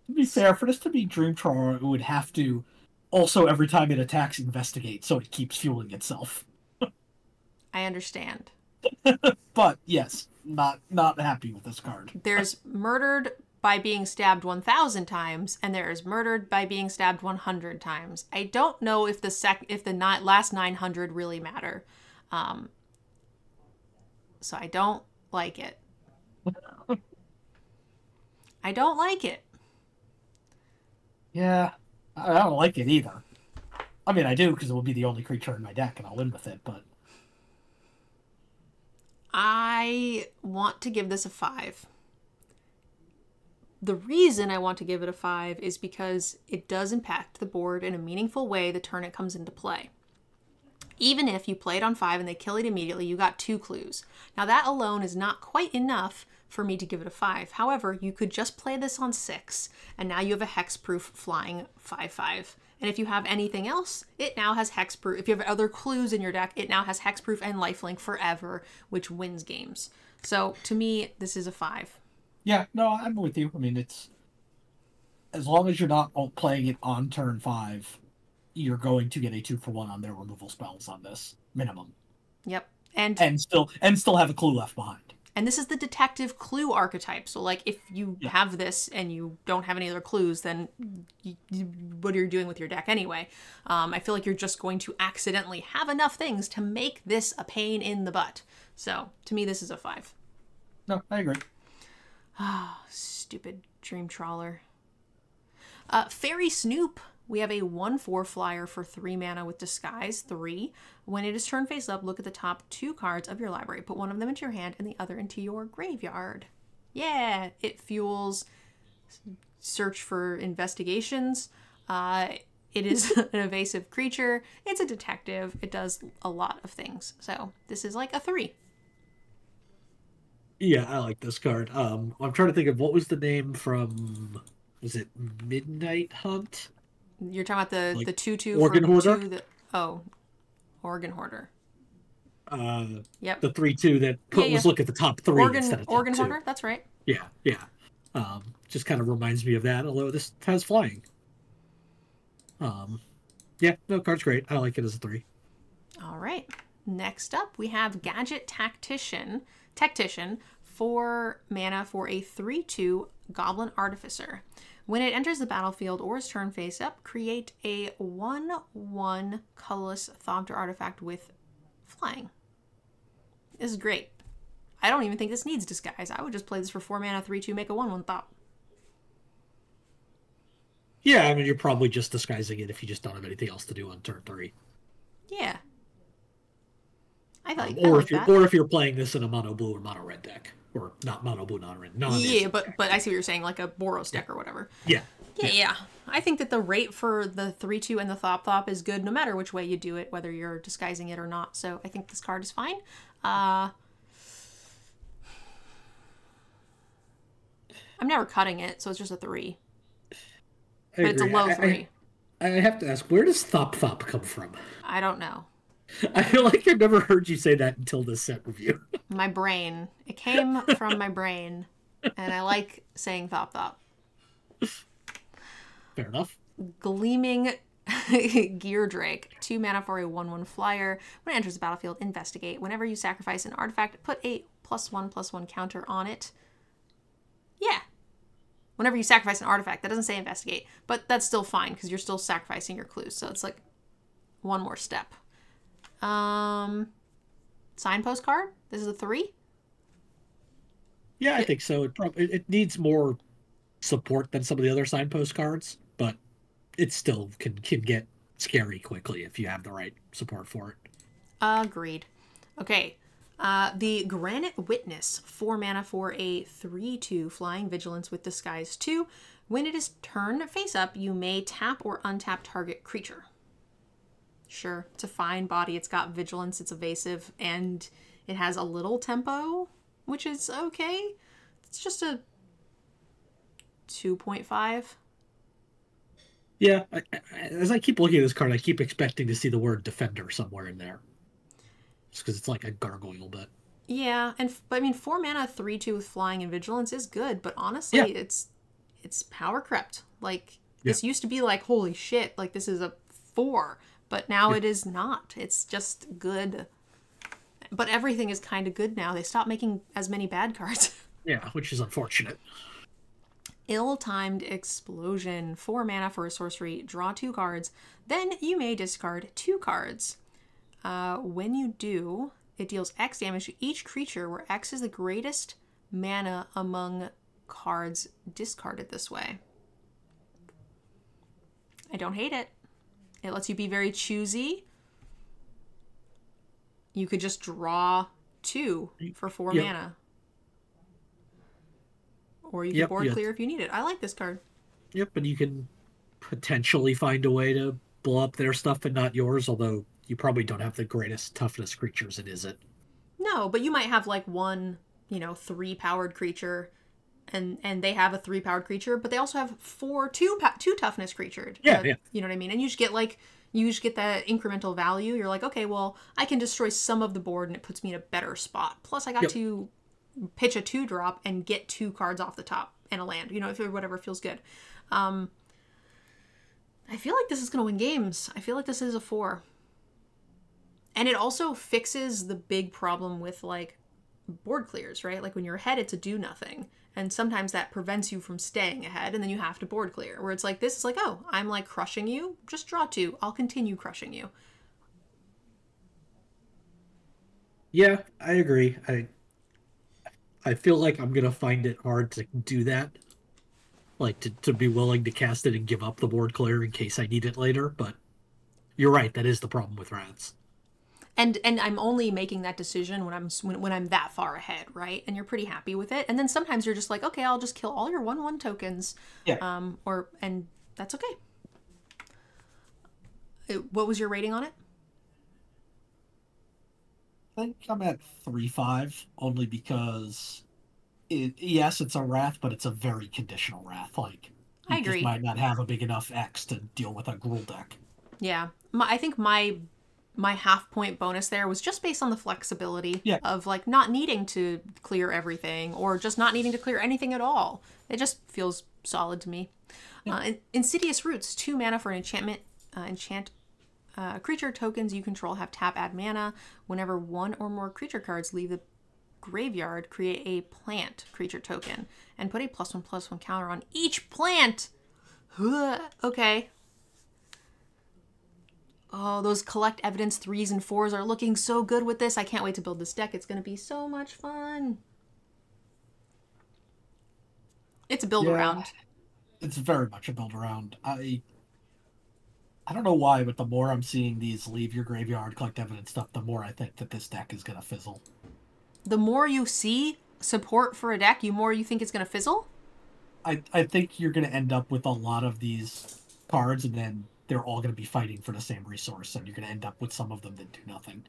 To be fair, for this to be Dream Trawler, it would have to also, every time it attacks, investigate, so it keeps fueling itself. I understand. But, yes, not happy with this card. There's murdered by being stabbed 1,000 times, and there is murdered by being stabbed 100 times. I don't know if the last 900 really matter. So I don't like it. I don't like it. Yeah, I don't like it either. I mean, I do, because it will be the only creature in my deck, and I'll win with it, but... I want to give this a 5. The reason I want to give it a 5 is because it does impact the board in a meaningful way the turn it comes into play. Even if you play it on 5 and they kill it immediately, you got 2 clues. Now that alone is not quite enough for me to give it a 5. However, you could just play this on 6, and now you have a hexproof flying 5/5. And if you have anything else, it now has hexproof. If you have other clues in your deck, it now has hexproof and lifelink forever, which wins games. So to me, this is a 5. Yeah, no, I'm with you. I mean, it's... As long as you're not playing it on turn 5, you're going to get a 2-for-1 on their removal spells on this, minimum. Yep. And still have a clue left behind. And this is the detective clue archetype. So, like, if you have this and you don't have any other clues, then what are you doing with your deck anyway? I feel like you're just going to accidentally have enough things to make this a pain in the butt. So, to me, this is a 5. No, I agree. Ah, stupid Dream Trawler. Fairy Snoop. We have a 1/4 flyer for 3 mana with Disguise 3. When it is turn face up, look at the top 2 cards of your library. Put one of them into your hand and the other into your graveyard. Yeah, it fuels search for investigations. It is an evasive creature. It's a detective. It does a lot of things. So this is like a 3. Yeah, I like this card. I'm trying to think of what was the name from... Was it Midnight Hunt? You're talking about the 2/2 Organ Hoarder? Organ Hoarder. Yep. The 3/2 that was look at the top 3 instead of top Organ 2. Hoarder, that's right. Yeah. Just kind of reminds me of that, although this has flying. Yeah, no, card's great. I like it as a 3. All right. Next up, we have Tactician, 4 mana for a 3/2 Goblin Artificer. When it enters the battlefield or is turn face up, create a 1/1 colorless Thopter artifact with flying. This is great. I don't even think this needs Disguise. I would just play this for 4 mana, 3/2, make a 1/1 Thop. Yeah, I mean, you're probably just disguising it if you just don't have anything else to do on turn 3. Yeah. Or if you're playing this in a mono blue or mono red deck. Or not mono blue, non red. Yeah, but I see what you're saying, like a Boros deck or whatever. Yeah. Yeah. I think that the rate for the 3/2 and the Thop is good no matter which way you do it, whether you're disguising it or not. So I think this card is fine. I'm never cutting it, so it's just a 3. But it's a low 3. I have to ask, where does Thop come from? I don't know. I feel like I've never heard you say that until this set review. My brain. It came from my brain, and I like saying Thop. Fair enough. Gleaming Gear Drake. 2 mana for a 1/1 flyer. When it enters the battlefield, investigate. Whenever you sacrifice an artifact, put a +1/+1 counter on it. Yeah. Whenever you sacrifice an artifact. That doesn't say investigate, but that's still fine because you're still sacrificing your clues. So it's like one more step. Signpost card. This is a 3. Yeah, I think so. It needs more support than some of the other signpost cards, but it still can get scary quickly if you have the right support for it. Agreed. Okay. The Granite Witness, 4 mana for a 3/2 flying vigilance with disguise 2. When it is turned face up, you may tap or untap target creature. Sure, it's a fine body. It's got vigilance, it's evasive, and it has a little tempo, which is okay. It's just a 2.5. Yeah, as I keep looking at this card, I keep expecting to see the word defender somewhere in there. Just because it's like a gargoyle, but... Yeah, but I mean, 4 mana, 3/2 with flying and vigilance is good, but honestly, it's power crept. Like, this used to be like, holy shit, like this is a 4, but now it is not. It's just good. But everything is kind of good now. They stopped making as many bad cards. Yeah, which is unfortunate. Ill-timed Explosion. 4 mana for a sorcery. Draw 2 cards. Then you may discard 2 cards. When you do, it deals X damage to each creature, where X is the greatest mana among cards discarded this way. I don't hate it. It lets you be very choosy. You could just draw 2 for 4 mana. Or you can board clear if you need it. I like this card. Yep, and you can potentially find a way to blow up their stuff and not yours, although you probably don't have the greatest toughness creatures, is it? No, but you might have like one, 3-powered creature, and they have a 3-powered creature, but they also have 2 toughness creatures. Yeah. You know what I mean? And you just get that incremental value. You're like, okay, well, I can destroy some of the board and it puts me in a better spot. Plus I got to pitch a 2-drop and get 2 cards off the top and a land, if whatever feels good. I feel like this is going to win games. I feel like this is a 4. And it also fixes the big problem with like board clears, right? Like when you're ahead, it's a do nothing. And sometimes that prevents you from staying ahead, and then you have to board clear. Where it's like, this is like, oh, I'm like crushing you. Just draw 2. I'll continue crushing you. Yeah, I agree. I feel like I'm going to find it hard to do that. Like, to be willing to cast it and give up the board clear in case I need it later. But you're right, that is the problem with rats. And I'm only making that decision when I'm that far ahead, right? And you're pretty happy with it. And then sometimes you're just like, okay, I'll just kill all your 1/1 tokens. Yeah. And that's okay. What was your rating on it? I think I'm at 3/5, only because yes, it's a wrath, but it's a very conditional wrath. Like, I you agree. just might not have a big enough X to deal with a Gruul deck. Yeah. I think my half-point bonus there was just based on the flexibility of like not needing to clear everything or just not needing to clear anything at all. It just feels solid to me. Yeah. Insidious Roots, 2 mana for an enchantment. Creature tokens you control have tap, add mana. Whenever 1 or more creature cards leave the graveyard, create a plant creature token and put a +1/+1 counter on each plant. Okay. Oh, those collect evidence 3s and 4s are looking so good with this. I can't wait to build this deck. It's going to be so much fun. It's a build around. It's very much a build around. I don't know why, but the more I'm seeing these leave your graveyard, collect evidence stuff, the more I think that this deck is going to fizzle. The more you see support for a deck, the more you think it's going to fizzle? I think you're going to end up with a lot of these cards, and then they're all going to be fighting for the same resource, and you're going to end up with some of them that do nothing.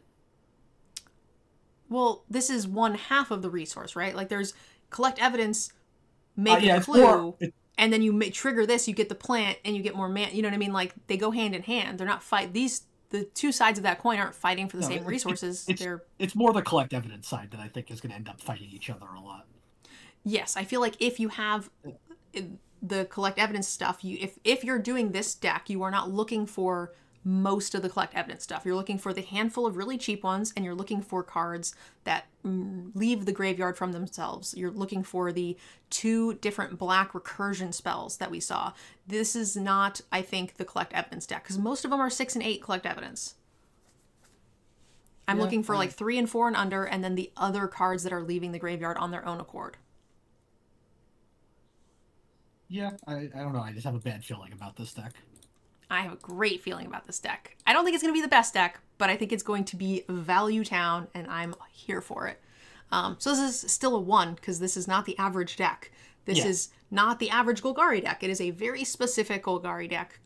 Well, this is one half of the resource, right? Like there's collect evidence, make a clue, and then you trigger this, you get the plant, and you get more man. You know what I mean? Like they go hand in hand. They're not the two sides of that coin aren't fighting for the same resources. It's more the collect evidence side that I think is going to end up fighting each other a lot. Yes, I feel like if you have the collect evidence stuff, if you're doing this deck, you are not looking for most of the collect evidence stuff. You're looking for the handful of really cheap ones, and you're looking for cards that leave the graveyard from themselves. You're looking for the 2 different black recursion spells that we saw. This is not, I think, the collect evidence deck, because most of them are 6 and 8 collect evidence. I'm looking for like 3 and 4 and under, and then the other cards that are leaving the graveyard on their own accord. Yeah, I don't know. I just have a bad feeling about this deck. I have a great feeling about this deck. I don't think it's going to be the best deck, but I think it's going to be Value Town, and I'm here for it. So this is still a 1, because this is not the average deck. This is not the average Golgari deck. It is a very specific Golgari deck.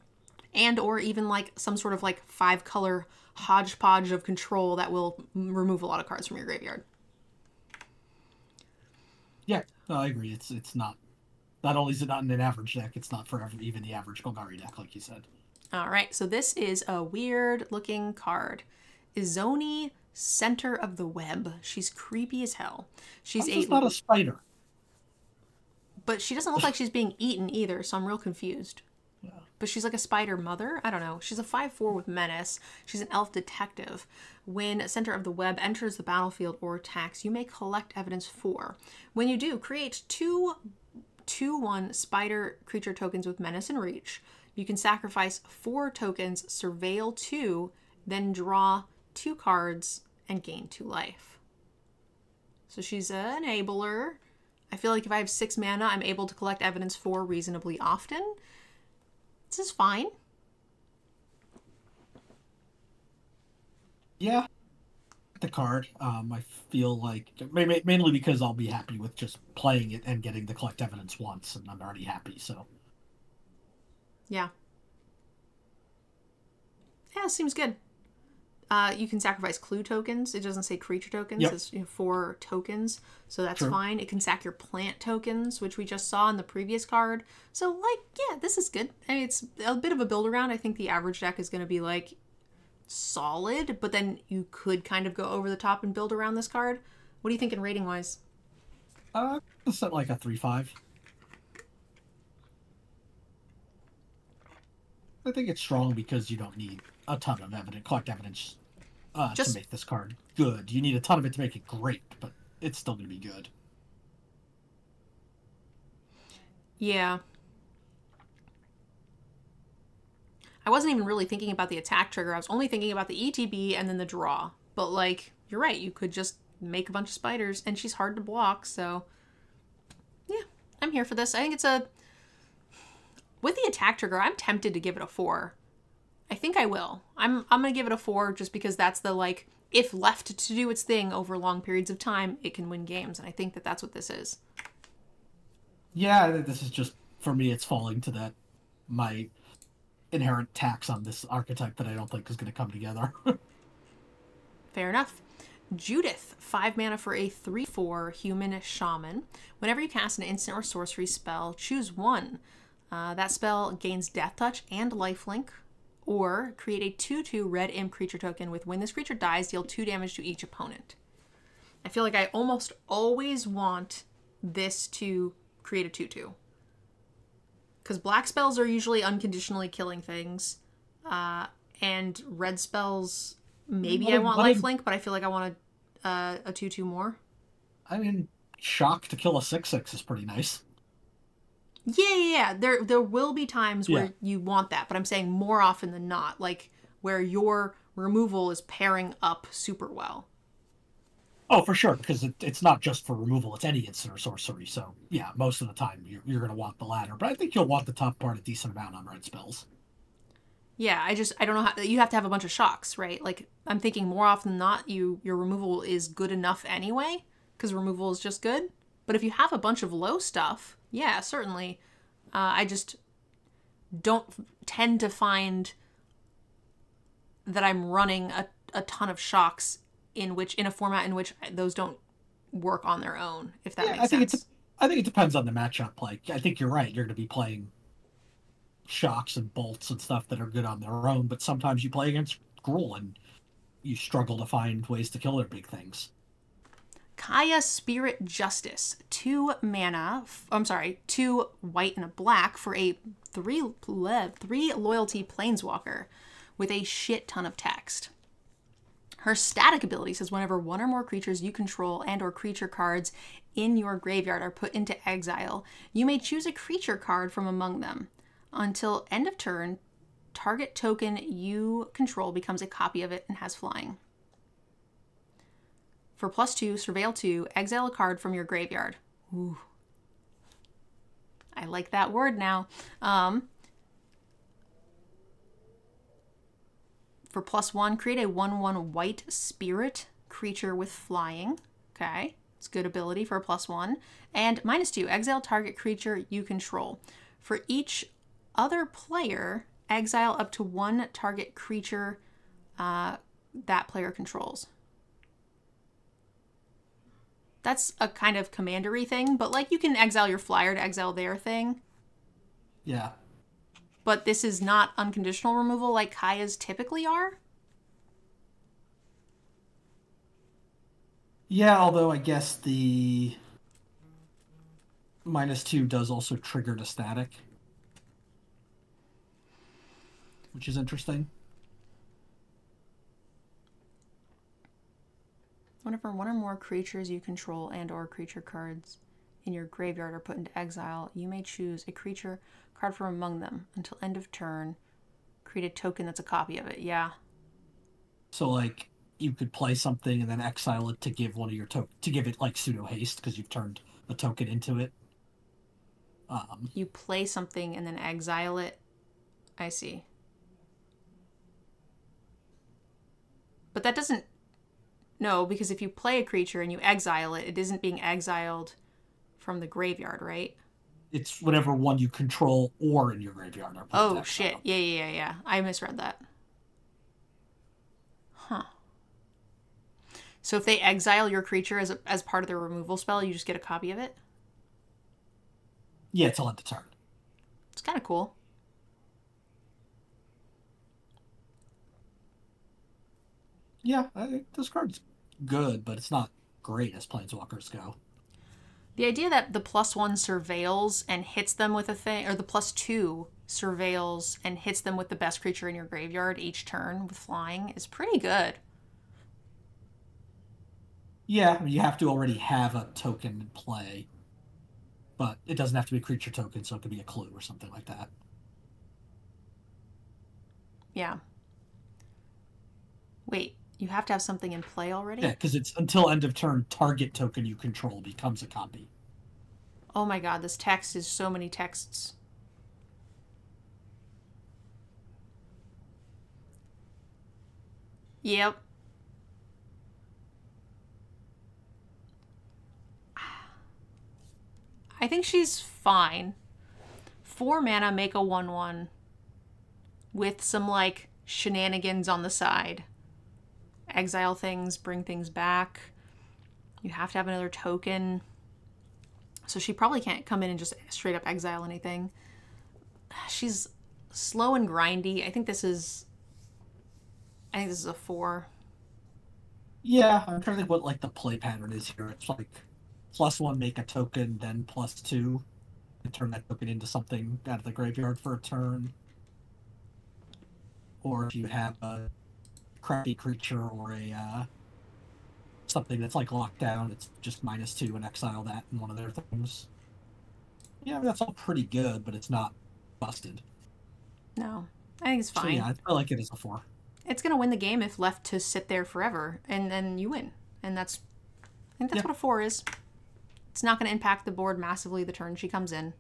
And or even like some sort of like 5-color hodgepodge of control that will remove a lot of cards from your graveyard. Yeah, no, I agree. It's not only is it not in an average deck, it's not for even the average Golgari deck, like you said. All right, so this is a weird-looking card. Izoni, Center of the Web. She's creepy as hell. She's not a spider. But she doesn't look like she's being eaten either, so I'm real confused. Yeah. But she's like a spider mother? I don't know. She's a 5/4 with menace. She's an elf detective. When Center of the Web enters the battlefield or attacks, you may collect evidence 4. When you do, create 2/1 spider creature tokens with menace and reach. You can sacrifice 4 tokens, surveil 2, then draw 2 cards and gain 2 life. So she's an enabler. I feel like if I have 6 mana, I'm able to collect evidence 4 reasonably often. This is fine. Yeah, the card. I feel like mainly because I'll be happy with just playing it and getting the collect evidence once, and I'm already happy. So yeah, seems good. You can sacrifice clue tokens. It doesn't say creature tokens. Yep. It's 4 tokens, so that's True. fine. It can sack your plant tokens, which we just saw in the previous card. So like, yeah, this is good. I mean, it's a bit of a build around. I think the average deck is going to be like solid, but then you could kind of go over the top and build around this card. What are you thinking rating wise? It's at like a 3/5. I think it's strong because you don't need a ton of collect evidence to make this card good. You need a ton of it to make it great, but it's still going to be good. Yeah. I wasn't even really thinking about the attack trigger. I was only thinking about the ETB and then the draw. But, like, you're right. You could just make a bunch of spiders, and she's hard to block, so... yeah, I'm here for this. I think it's a... with the attack trigger, I'm tempted to give it a 4. I think I will. I'm going to give it a 4 just because that's the, like, if left to do its thing over long periods of time, it can win games. And I think that that's what this is. Yeah, this is just, for me, it's falling to my inherent tax on this archetype that I don't think is going to come together. Fair enough. Judith, 5 mana for a 3/4 human shaman. Whenever you cast an instant or sorcery spell, choose 1. That spell gains Death Touch and Lifelink, or create a 2/2 red imp creature token with when this creature dies, deal 2 damage to each opponent. I feel like I almost always want this to create a 2/2. Because black spells are usually unconditionally killing things, and red spells, maybe I want Lifelink, but I feel like I want a 2/2 more. I mean, Shock to kill a 6/6 is pretty nice. Yeah. There will be times where you want that, but I'm saying more often than not, like where your removal is pairing up super well. Oh, for sure, because it's not just for removal; it's any instant or sorcery. So yeah, most of the time you're going to want the latter, but I think you'll want the top part a decent amount on red spells. Yeah, I don't know how you have to have a bunch of shocks, right? Like I'm thinking more often than not, your removal is good enough anyway, because removal is just good. But if you have a bunch of low stuff, yeah, certainly. I just don't tend to find that I'm running a ton of shocks in a format in which those don't work on their own, if that makes sense. I think it depends on the matchup. Like, I think you're right. You're going to be playing shocks and bolts and stuff that are good on their own, but sometimes you play against Gruul and you struggle to find ways to kill their big things. Kaya Spirit Justice, 2 white and a black for a 3 loyalty planeswalker with a shit ton of text. Her static ability says whenever one or more creatures you control and or creature cards in your graveyard are put into exile, you may choose a creature card from among them. Until end of turn, target token you control becomes a copy of it and has flying. For +2, Surveil 2, exile a card from your graveyard. Ooh. I like that word now. For +1, create a 1/1 white spirit creature with flying. Okay, it's good ability for a +1. And -2, exile target creature you control. For each other player, exile up to 1 target creature that player controls. That's a kind of commandery thing, but like you can exile your flyer to exile their thing. Yeah. But this is not unconditional removal like Kaya's typically are. Yeah, although I guess the -2 does also trigger the static, which is interesting. Whenever one or more creatures you control and or creature cards in your graveyard are put into exile, you may choose a creature card from among them. Until end of turn, create a token that's a copy of it. Yeah. So, like, you could play something and then exile it to give one of your to give it, like, pseudo haste because you've turned a token into it. You play something and then exile it. I see. But that doesn't... No, because if you play a creature and you exile it, it isn't being exiled from the graveyard, right? It's whatever one you control or in your graveyard are put into exile. Shit. Yeah. I misread that. Huh. So if they exile your creature as part of their removal spell, you just get a copy of it? Yeah, till end of turn. It's kind of cool. Yeah, I think this card's good, but it's not great as planeswalkers go. The idea that the +1 surveils and hits them with a thing, or the +2 surveils and hits them with the best creature in your graveyard each turn with flying is pretty good. Yeah, I mean, you have to already have a token in play, but it doesn't have to be a creature token, so it could be a clue or something like that. Yeah. Wait, you have to have something in play already? Yeah, because it's until end of turn, target token you control becomes a copy. Oh my god, this text is so many texts. Yep. I think she's fine. 4 mana, make a 1/1 with some, like, shenanigans on the side. Exile things, bring things back. You have to have another token. So she probably can't come in and just straight up exile anything. She's slow and grindy. I think this is a 4. Yeah, I'm trying to think what, like, the play pattern is here. It's like +1, make a token, then +2, and turn that token into something out of the graveyard for a turn. Or if you have a crappy creature or a something that's like locked down, it's just -2 and exile that in one of their things. Yeah, that's all pretty good, but it's not busted. No, I think it's fine. So yeah, I like it as a 4. It's gonna win the game if left to sit there forever, and then you win. And I think that's what a 4 is. It's not gonna impact the board massively the turn she comes in.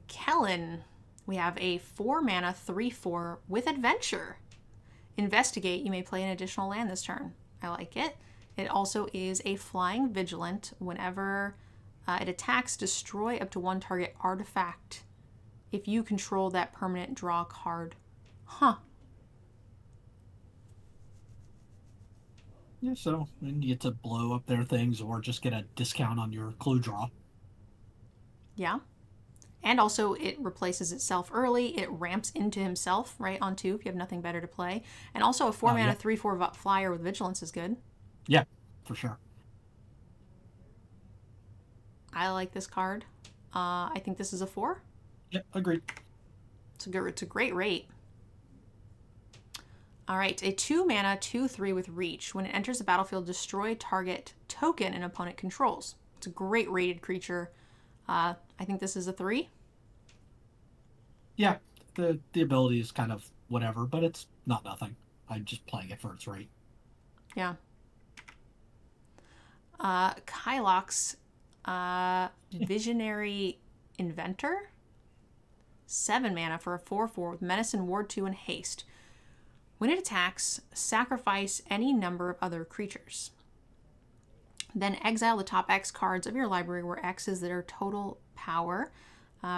Kellen. We have a 4 mana 3/4 with adventure. Investigate. You may play an additional land this turn. I like it. It also is a flying vigilant. Whenever it attacks, destroy up to one target artifact. If you control that permanent, draw a card. Huh. Yeah, so and you get to blow up their things or just get a discount on your clue draw. Yeah. And also it replaces itself early. It ramps into himself, right, on 2 if you have nothing better to play. And also a 4-mana 3/4 flyer with vigilance is good. Yeah, for sure. I like this card. I think this is a 4. Yep, agreed. It's a great rate. All right, a 2-mana 2/3 with reach. When it enters the battlefield, destroy target token an opponent controls. It's a great rated creature. I think this is a 3. Yeah, the ability is kind of whatever, but it's not nothing. I'm just playing it for its rate. Yeah. Kylox, Visionary Inventor. 7 mana for a 4/4 with Medicine, Ward 2, and Haste. When it attacks, sacrifice any number of other creatures. Then exile the top X cards of your library, where X is their total power.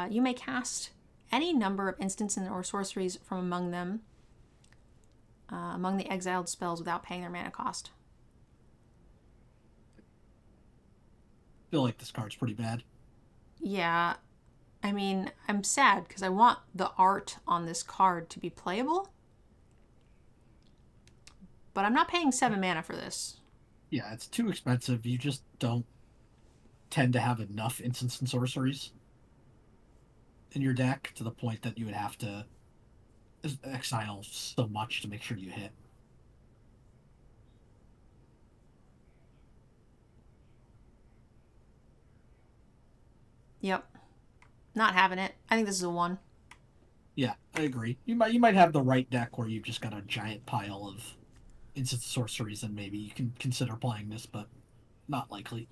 You may cast any number of instants or sorceries from among them, among the exiled spells, without paying their mana cost. I feel like this card's pretty bad. Yeah, I mean, I'm sad because I want the art on this card to be playable, but I'm not paying 7 mana for this. Yeah, it's too expensive. You just don't tend to have enough instants and sorceries in your deck to the point that you would have to exile so much to make sure you hit. Yep. Not having it. I think this is a 1. Yeah, I agree. You might have the right deck where you've just got a giant pile of instant sorceries and maybe you can consider playing this, but not likely.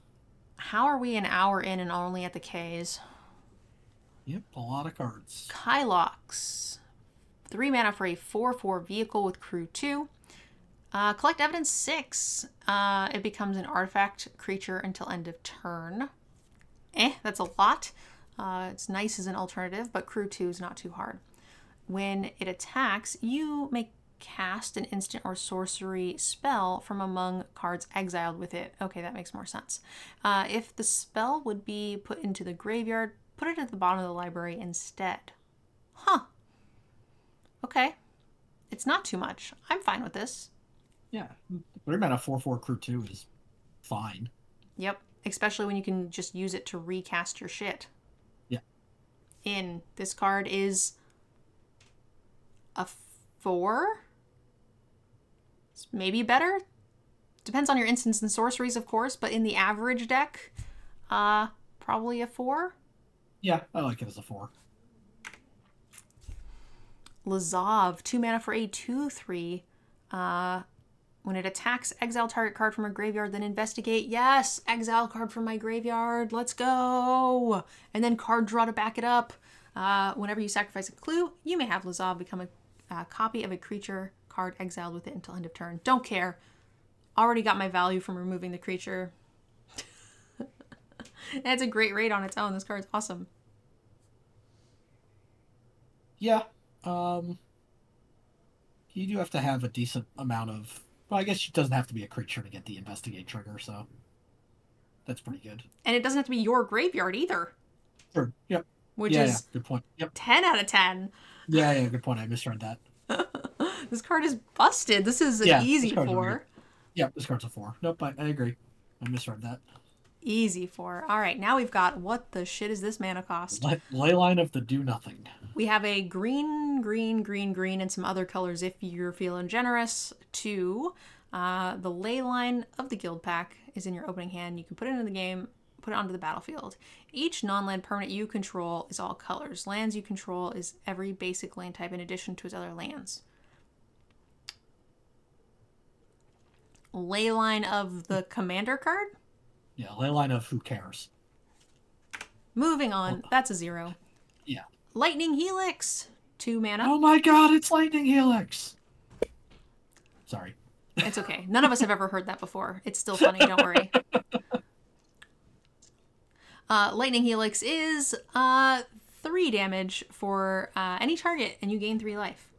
How are we an hour in and only at the Ks? Yep, a lot of cards. Kylox. 3 mana for a 4/4 vehicle with crew 2. Collect evidence 6. It becomes an artifact creature until end of turn. That's a lot. It's nice as an alternative, but crew 2 is not too hard. When it attacks, you may cast an instant or sorcery spell from among cards exiled with it. Okay, that makes more sense. If the spell would be put into the graveyard, put it at the bottom of the library instead. Huh. Okay. It's not too much. I'm fine with this. Yeah, 3 mana 4/4 crew 2 is fine. Yep. Especially when you can just use it to recast your shit. Yeah. This card is a 4? It's maybe better. Depends on your instants and sorceries, of course, but in the average deck, probably a 4. Yeah, I like it as a 4. Lazav, 2 mana for a 2/3. When it attacks, exile target card from a graveyard, then investigate. Yes, exile card from my graveyard. Let's go. And then card draw to back it up. Whenever you sacrifice a clue, you may have Lazav become a copy of a creature card exiled with it until end of turn. Don't care. Already got my value from removing the creature. It's a great rate on its own. This card's awesome. Yeah. You do have to have a decent amount of... Well, I guess it doesn't have to be a creature to get the investigate trigger, so that's pretty good. And it doesn't have to be your graveyard either. Sure. Yep. Which is good point. Yep. 10 out of 10. Yeah, good point. I misread that. This card is busted. This is an easy 4. Yeah, this card's a 4. Nope, I agree. I misread that. Easy 4. All right, now we've got what the shit is this mana cost? Leyline of the Do Nothing. We have a green, green, green, green, and some other colors if you're feeling generous. 2. The Leyline of the Guild Pack is in your opening hand. You can put it into the game, put it onto the battlefield. Each non-land permanent you control is all colors. Lands you control is every basic land type in addition to its other lands. Leyline of the Commander card? Yeah, Leyline of Who Cares. Moving on. That's a 0. Yeah. Lightning Helix. 2 mana. Oh my god, it's Lightning Helix! Sorry. It's okay. None of us have ever heard that before. It's still funny. Don't worry. Lightning Helix is 3 damage for any target, and you gain 3 life.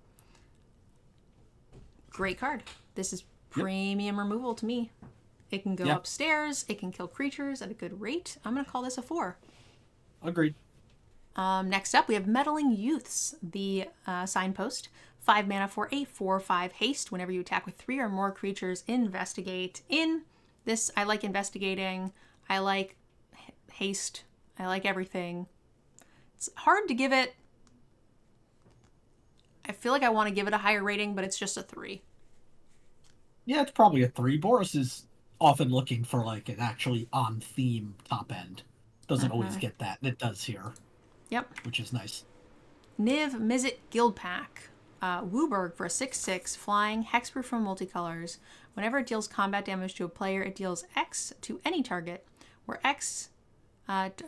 Great card. This is premium removal to me. It can go upstairs. It can kill creatures at a good rate. I'm going to call this a 4. Agreed. Next up, we have Meddling Youths, the signpost. 5 mana for a 4/5 haste. Whenever you attack with 3 or more creatures, investigate. In this, I like investigating. I like haste. I like everything. It's hard to give it... I feel like I want to give it a higher rating, but it's just a 3. Yeah, it's probably a 3. Boris is often looking for like an actually on-theme top end. Doesn't always get that, and it does here. Yep. Which is nice. Niv Mizzet Guildpack. Wooburg for a 6/6, flying, hexproof from multicolors. Whenever it deals combat damage to a player, it deals X to any target. Where X,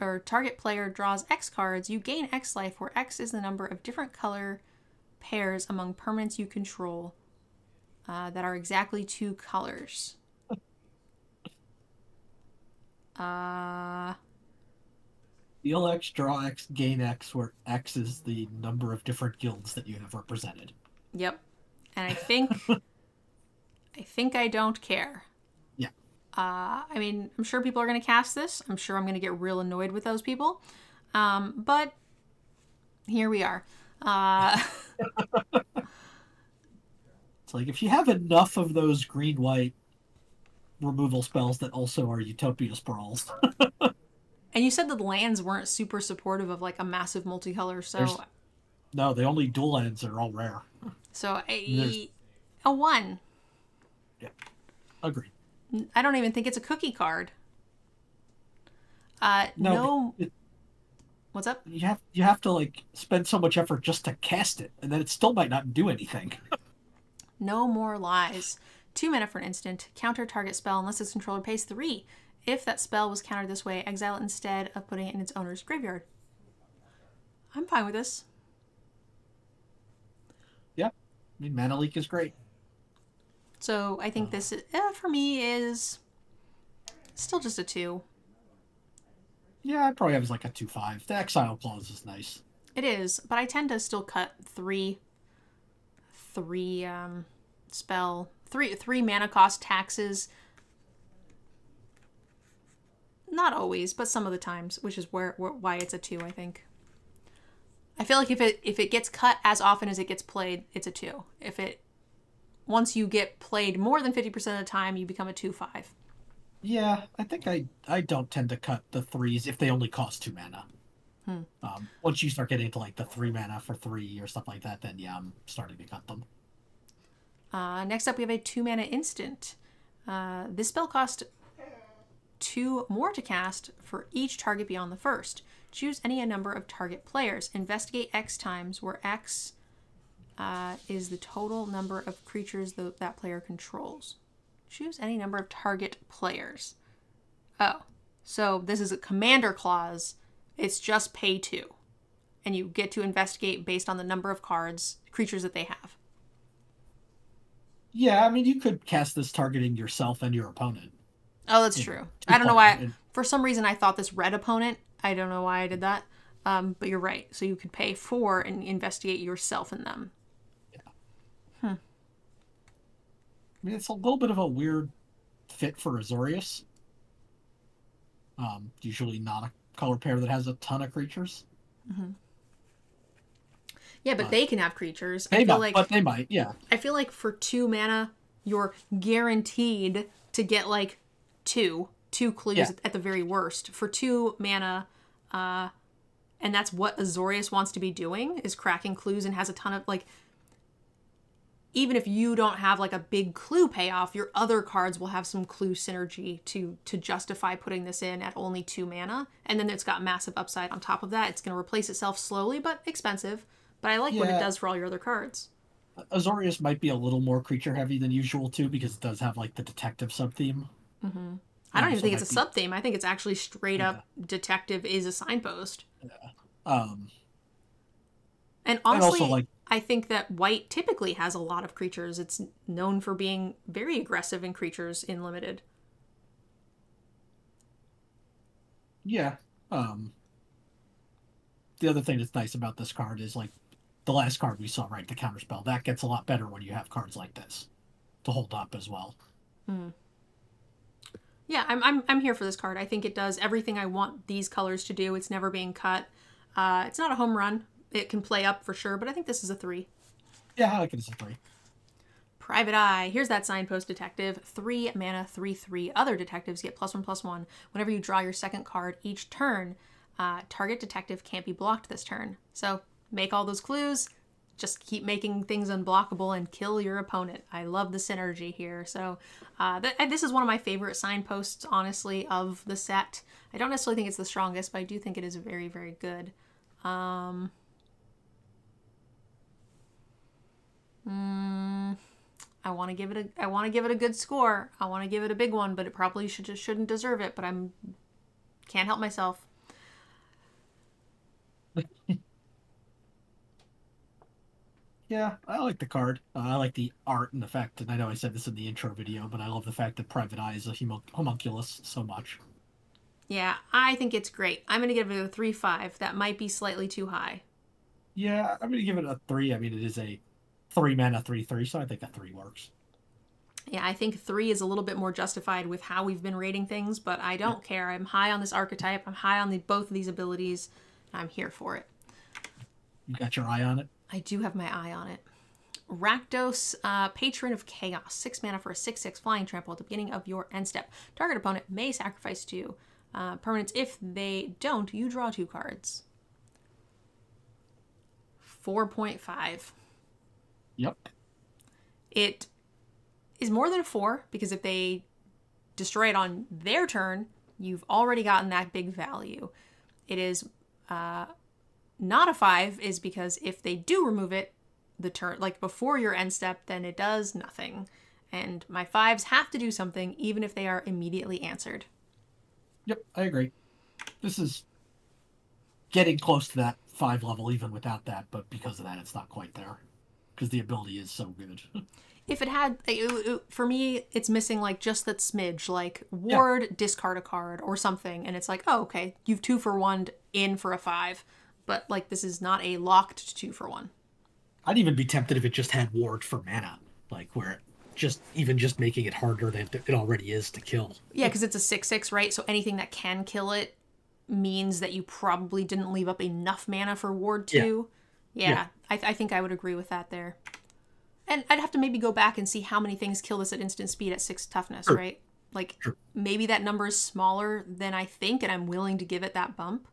or target player draws X cards, you gain X life, where X is the number of different color pairs among permanents you control that are exactly 2 colors. Deal X, draw X, gain X, where X is the number of different guilds that you have represented. Yep. And I think I don't care. Yeah. I mean, I'm sure people are going to cast this. I'm sure I'm going to get real annoyed with those people. But here we are. It's like, if you have enough of those green-white removal spells that also are Utopia Sprawls. And you said that the lands weren't super supportive of like a massive multicolor, so... No, the only dual lands are all rare. So a 1. Yeah, agreed. I don't even think it's a cookie card. What's up? You have to like spend so much effort just to cast it, and then it still might not do anything. No More Lies. 2 mana for an instant. Counter target spell unless its controller pays 3. If that spell was countered this way, exile it instead of putting it in its owner's graveyard. I'm fine with this. Yeah. I mean, Mana Leak is great. So I think this, for me, is still just a 2. Yeah, I'd probably have it like a 2/5. The Exile clause is nice. It is, but I tend to still cut 3 mana cost taxes. Not always, but some of the times, which is why it's a 2, I think. I feel like if it gets cut as often as it gets played, it's a 2. Once you get played more than 50% of the time, you become a 2/5. Yeah, I think I don't tend to cut the 3s if they only cost 2 mana. Once you start getting into like the 3 mana for 3 or stuff like that, then yeah, I'm starting to cut them. Next up, we have a 2 mana instant. This spell costs 2 more to cast for each target beyond the first. Choose any number of target players. Investigate X times, where X is the total number of creatures that player controls. Choose any number of target players. Oh, so this is a commander clause. It's just pay 2. And you get to investigate based on the number of creatures that they have. Yeah, I mean, you could cast this targeting yourself and your opponent. Oh, that's true. I don't know why. For some reason, I thought this red opponent. I don't know why I did that. But you're right. So you could pay 4 and investigate yourself in them. Yeah. I mean, it's a little bit of a weird fit for Azorius. Usually not a color pair that has a ton of creatures. Mm-hmm. Yeah, but they can have creatures. But they might, yeah. I feel like for 2 mana, you're guaranteed to get like two clues at the very worst. For 2 mana, and that's what Azorius wants to be doing, is cracking clues and has a ton of like... Even if you don't have like a big clue payoff, your other cards will have some clue synergy to justify putting this in at only 2 mana. And then it's got massive upside on top of that. It's going to replace itself slowly, but expensive. But I like what it does for all your other cards. Azorius might be a little more creature heavy than usual too, because it does have like the detective sub-theme. Mm-hmm. I don't even think it's a sub-theme. I think it's actually straight up detective is a signpost. Yeah. And honestly, I think that white typically has a lot of creatures. It's known for being very aggressive in creatures in limited. Yeah. The other thing that's nice about this card is, like, the last card we saw, right, the counterspell, that gets a lot better when you have cards like this to hold up as well. Yeah, I'm here for this card. I think it does everything I want these colors to do. It's never being cut. It's not a home run. It can play up for sure, but I think this is a 3. Yeah, I like it as a 3. Private Eye. Here's that signpost detective. 3 mana, 3/3. Other detectives get +1/+1. Whenever you draw your second card each turn, target detective can't be blocked this turn. So make all those clues. Just keep making things unblockable and kill your opponent. I love the synergy here. So this is one of my favorite signposts, honestly, of the set. I don't necessarily think it's the strongest, but I do think it is very, very good. I want to give it a good score. I want to give it a big one, but it probably shouldn't deserve it. But can't help myself. Yeah, I like the card. I like the art and the fact, and I know I said this in the intro video, but I love the fact that Private Eye is a homunculus so much. Yeah, I think it's great. I'm going to give it a 3/5. That might be slightly too high. Yeah, I'm going to give it a 3. I mean, it is a 3 mana, 3/3, so I think a 3 works. Yeah, I think 3 is a little bit more justified with how we've been rating things, but I don't care. I'm high on this archetype. I'm high on both of these abilities. I'm here for it. You got your eye on it? I do have my eye on it. Rakdos, Patron of Chaos. 6 mana for a 6/6 flying trample at the beginning of your end step. Target opponent may sacrifice 2 permanents. If they don't, you draw 2 cards. 4.5. Yep. It is more than a 4, because if they destroy it on their turn, you've already gotten that big value. It is not a 5, is because if they do remove it the turn, like before your end step, then it does nothing. And my 5s have to do something, even if they are immediately answered. Yep, I agree. This is getting close to that 5 level even without that, but because of that, it's not quite there. Because the ability is so good. If it had, for me, it's missing like just that smidge, like ward, discard a card or something. And it's like, oh, okay, you've 2 for 1 in for a 5. But like, this is not a locked 2 for 1. I'd even be tempted if it just had ward for mana, like where it just making it harder than it already is to kill. Yeah, because it's a 6/6, right? So anything that can kill it means that you probably didn't leave up enough mana for ward 2. Yeah. I think I would agree with that there. And I'd have to maybe go back and see how many things kill this at instant speed at 6 toughness, right? Like, maybe that number is smaller than I think, and I'm willing to give it that bump.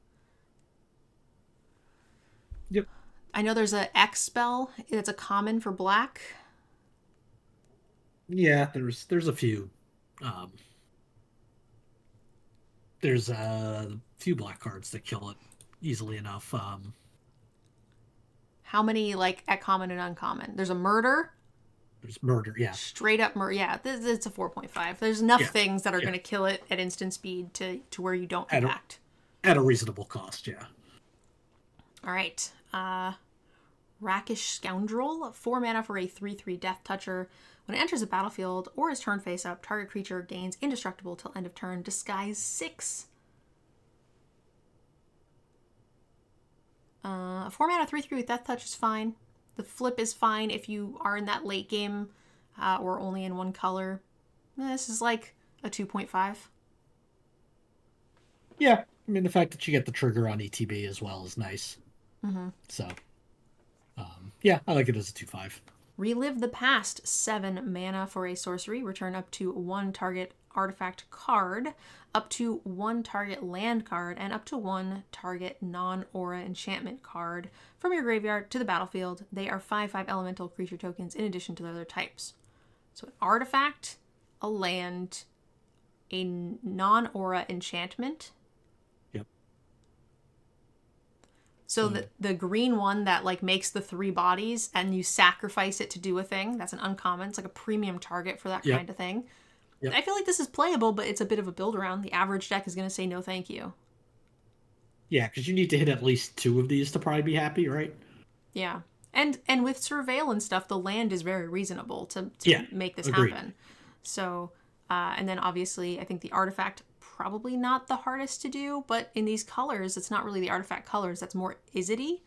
Yep. I know there's a X spell that's a common for black. Yeah, there's a few. There's a few black cards that kill it easily enough. How many, like, at common and uncommon? There's a murder. There's murder, yeah. Straight up murder. Yeah, it's a 4.5. There's enough things that are going to kill it at instant speed to where you don't react. At a reasonable cost, yeah. All right. Rakish Scoundrel. 4 mana for a 3/3 Death Toucher. When it enters a battlefield or is turned face up, target creature gains indestructible till end of turn. Disguise 6. 4 mana 3/3 with Death Touch is fine. The flip is fine if you are in that late game or only in one color. This is like a 2.5. Yeah, I mean, the fact that you get the trigger on ETB as well is nice. Mm-hmm. So, yeah, I like it as a 2/5. Relive the Past. 7 mana for a sorcery. Return up to 1 target artifact card, up to 1 target land card, and up to 1 target non-aura enchantment card from your graveyard to the battlefield. They are 5/5 elemental creature tokens in addition to their other types. So an artifact, a land, a non-aura enchantment. Yep. So the green one that like makes the 3 bodies and you sacrifice it to do a thing, that's an uncommon. It's like a premium target for that kind of thing. Yep. I feel like this is playable, but it's a bit of a build around. The average deck is going to say no thank you. Yeah, because you need to hit at least 2 of these to probably be happy, right? Yeah. And with Surveil and stuff, the land is very reasonable to make this agreed. happen. So, and then obviously, I think the artifact, probably not the hardest to do, but in these colors, it's not really the artifact colors. That's more Izzety.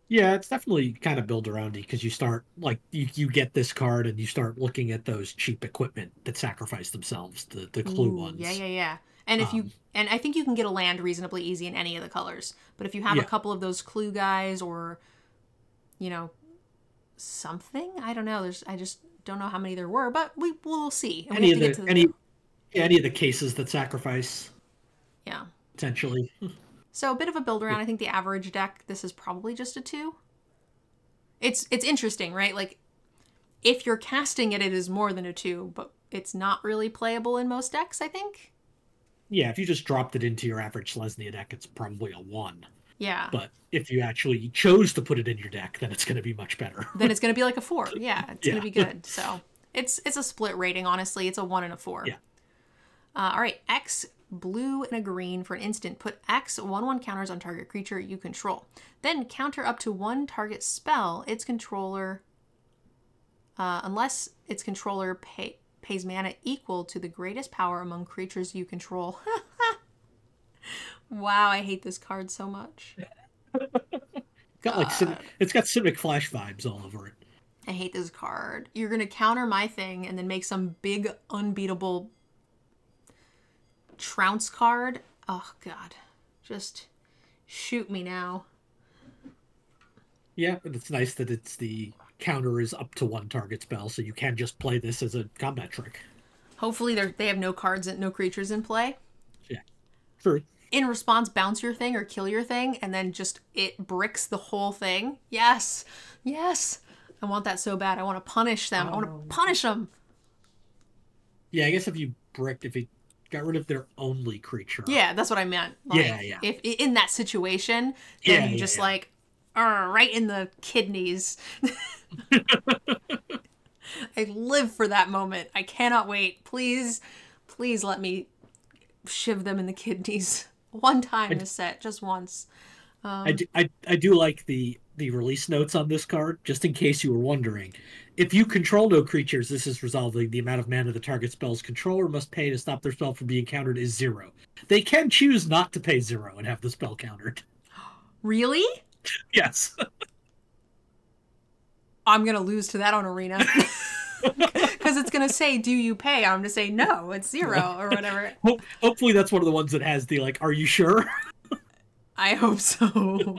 Yeah, it's definitely kind of build around-y because you start, like, you get this card and you start looking at those cheap equipment that sacrifice themselves, the clue ones. Yeah. And if and I think you can get a land reasonably easy in any of the colors. But if you have a couple of those clue guys or, you know, something, I don't know. I just don't know how many there were, but we'll see. And any of the cases that sacrifice. Yeah. Potentially. So a bit of a build around. I think the average deck, this is probably just a 2. It's interesting, right? Like, if you're casting it, it is more than a 2, but it's not really playable in most decks, I think. Yeah, if you just dropped it into your average Selesnya deck, it's probably a 1. Yeah. But if you actually chose to put it in your deck, then it's going to be much better. Then it's going to be like a 4. Yeah, it's going to be good. So it's a split rating, honestly. It's a 1 and a 4. Yeah. All right, X, blue and a green. For an instant, put X 1/1 counters on target creature you control. Then counter up to 1 target spell its controller, unless its controller pays mana equal to the greatest power among creatures you control. Wow, I hate this card so much. It's got Civic Flash vibes all over it. I hate this card. You're going to counter my thing and then make some big unbeatable trounce card. Oh, God. Just shoot me now. Yeah, but it's nice that the counter is up to 1 target spell, so you can just play this as a combat trick. Hopefully they have no cards and no creatures in play. Yeah, true. In response, bounce your thing or kill your thing, and then just it bricks the whole thing. Yes. I want that so bad. I want to punish them. I want to punish them. Yeah, I guess if you got rid of their only creature. Yeah, that's what I meant. Like, yeah. If in that situation, then you just like, right in the kidneys. I live for that moment. I cannot wait. Please let me shiv them in the kidneys. One time this set, just once. I do like the release notes on this card, just in case you were wondering. If you control no creatures, this is resolving. The amount of mana the target spell's controller must pay to stop their spell from being countered is 0. They can choose not to pay 0 and have the spell countered. Really? Yes. I'm going to lose to that on Arena. Because it's going to say, do you pay? I'm going to say, no, it's 0 or whatever. Hopefully that's one of the ones that has the, like, are you sure? I hope so.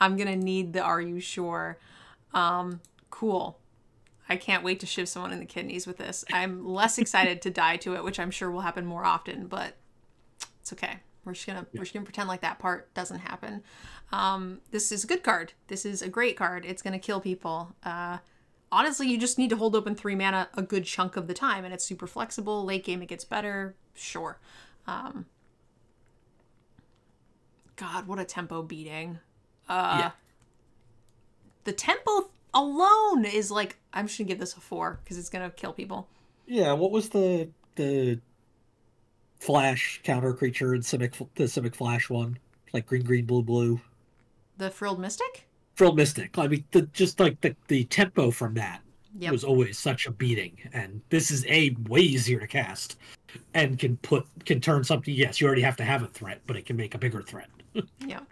I'm going to need the are you sure. Cool. I can't wait to shiv someone in the kidneys with this. I'm less excited to die to it, which I'm sure will happen more often, but it's okay. We're just gonna pretend like that part doesn't happen. This is a good card. This is a great card. It's gonna kill people. Honestly, you just need to hold open 3 mana a good chunk of the time, and it's super flexible. Late game, it gets better. Sure. God, what a tempo beating. The tempo alone is like, I'm just gonna give this a 4 because it's gonna kill people. Yeah, what was the flash counter creature in the Civic Flash one? Like green, blue. The Frilled Mystic? Frilled Mystic. I mean, the tempo from that was always such a beating, and this is way easier to cast, and can turn something. Yes, you already have to have a threat, but it can make a bigger threat. Yeah.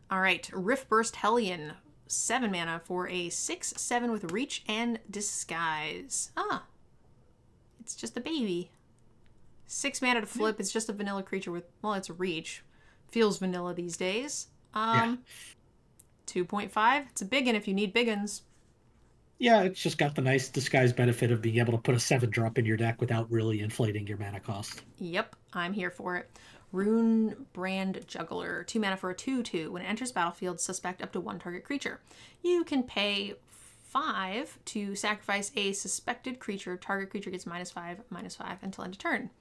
All right, Riftburst Hellion, 7 mana for a 6/7 with reach and disguise. It's just a baby. 6 mana to flip. It's just a vanilla creature with, well, it's a reach. Feels vanilla these days. 2.5. It's a biggin if you need biggins. Yeah, it's just got the nice disguise benefit of being able to put a 7-drop in your deck without really inflating your mana cost. Yep, I'm here for it. Rune Brand Juggler, 2 mana for a 2/2. When it enters battlefield, suspect up to 1 target creature. You can pay 5 to sacrifice a suspected creature. Target creature gets -5/-5 until end of turn.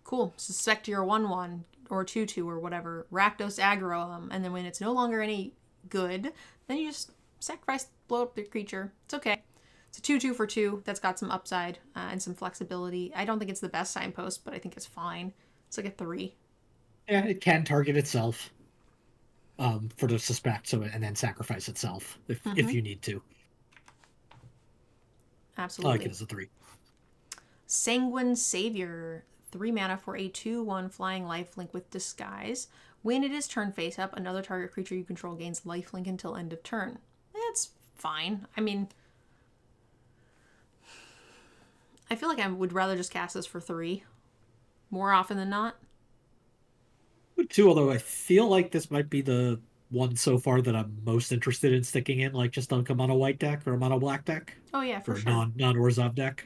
Cool. Suspect your 1/1 or 2/2 or whatever. Rakdos aggro them, and then when it's no longer any good, then you just sacrifice, blow up the creature. It's okay. It's a 2/2 for 2. That's got some upside and some flexibility. I don't think it's the best signpost, but I think it's fine. It's like a 3. Yeah, it can target itself. for the suspect, so and then sacrifice itself if you need to. Absolutely. I like it as a 3. Sanguine Savior. 3 mana for a 2/1 flying lifelink with disguise. When it is turn face up, another target creature you control gains lifelink until end of turn. That's fine. I mean, I feel like I would rather just cast this for 3 more often than not. Would too, although I feel like this might be the one so far that I'm most interested in sticking in, like just on a mono white deck or a mono black deck. Oh yeah, for or sure. non Orzhov deck.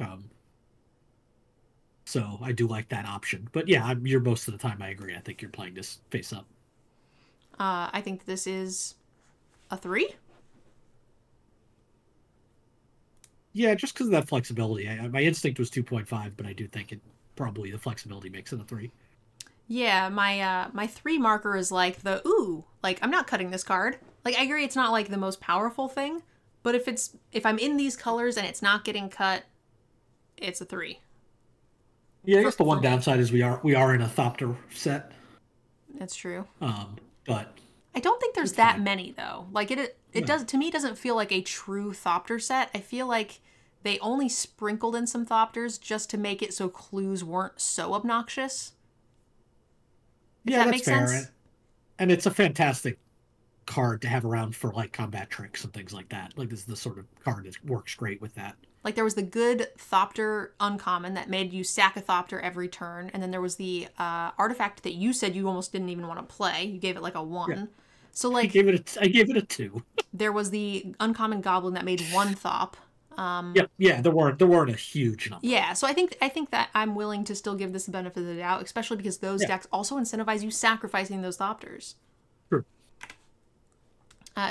So I do like that option. But yeah, you're most of the time I agree. I think you're playing this face up. I think this is a 3. Yeah, just because of that flexibility. My instinct was 2.5, but I do think probably the flexibility makes it a 3. Yeah, my 3 marker is like like I'm not cutting this card. Like I agree it's not like the most powerful thing, but if I'm in these colors and it's not getting cut, it's a 3. Yeah, I guess the one downside is we are in a Thopter set. That's true. But I don't think there's that many though. Like it does to me doesn't feel like a true Thopter set. I feel like they only sprinkled in some Thopters just to make it so clues weren't so obnoxious. Yeah, that makes sense. And it's a fantastic card to have around for like combat tricks and things like that. Like this is the sort of card that works great with that. Like there was the good Thopter uncommon that made you sack a Thopter every turn, and then there was the artifact that you said you almost didn't even want to play. You gave it like a 1. Yeah. So like I gave it a 2. There was the uncommon goblin that made 1 Thop. Yeah, there weren't a huge number. Yeah, so I think that I'm willing to still give this the benefit of the doubt, especially because those decks also incentivize you sacrificing those Thopters. True.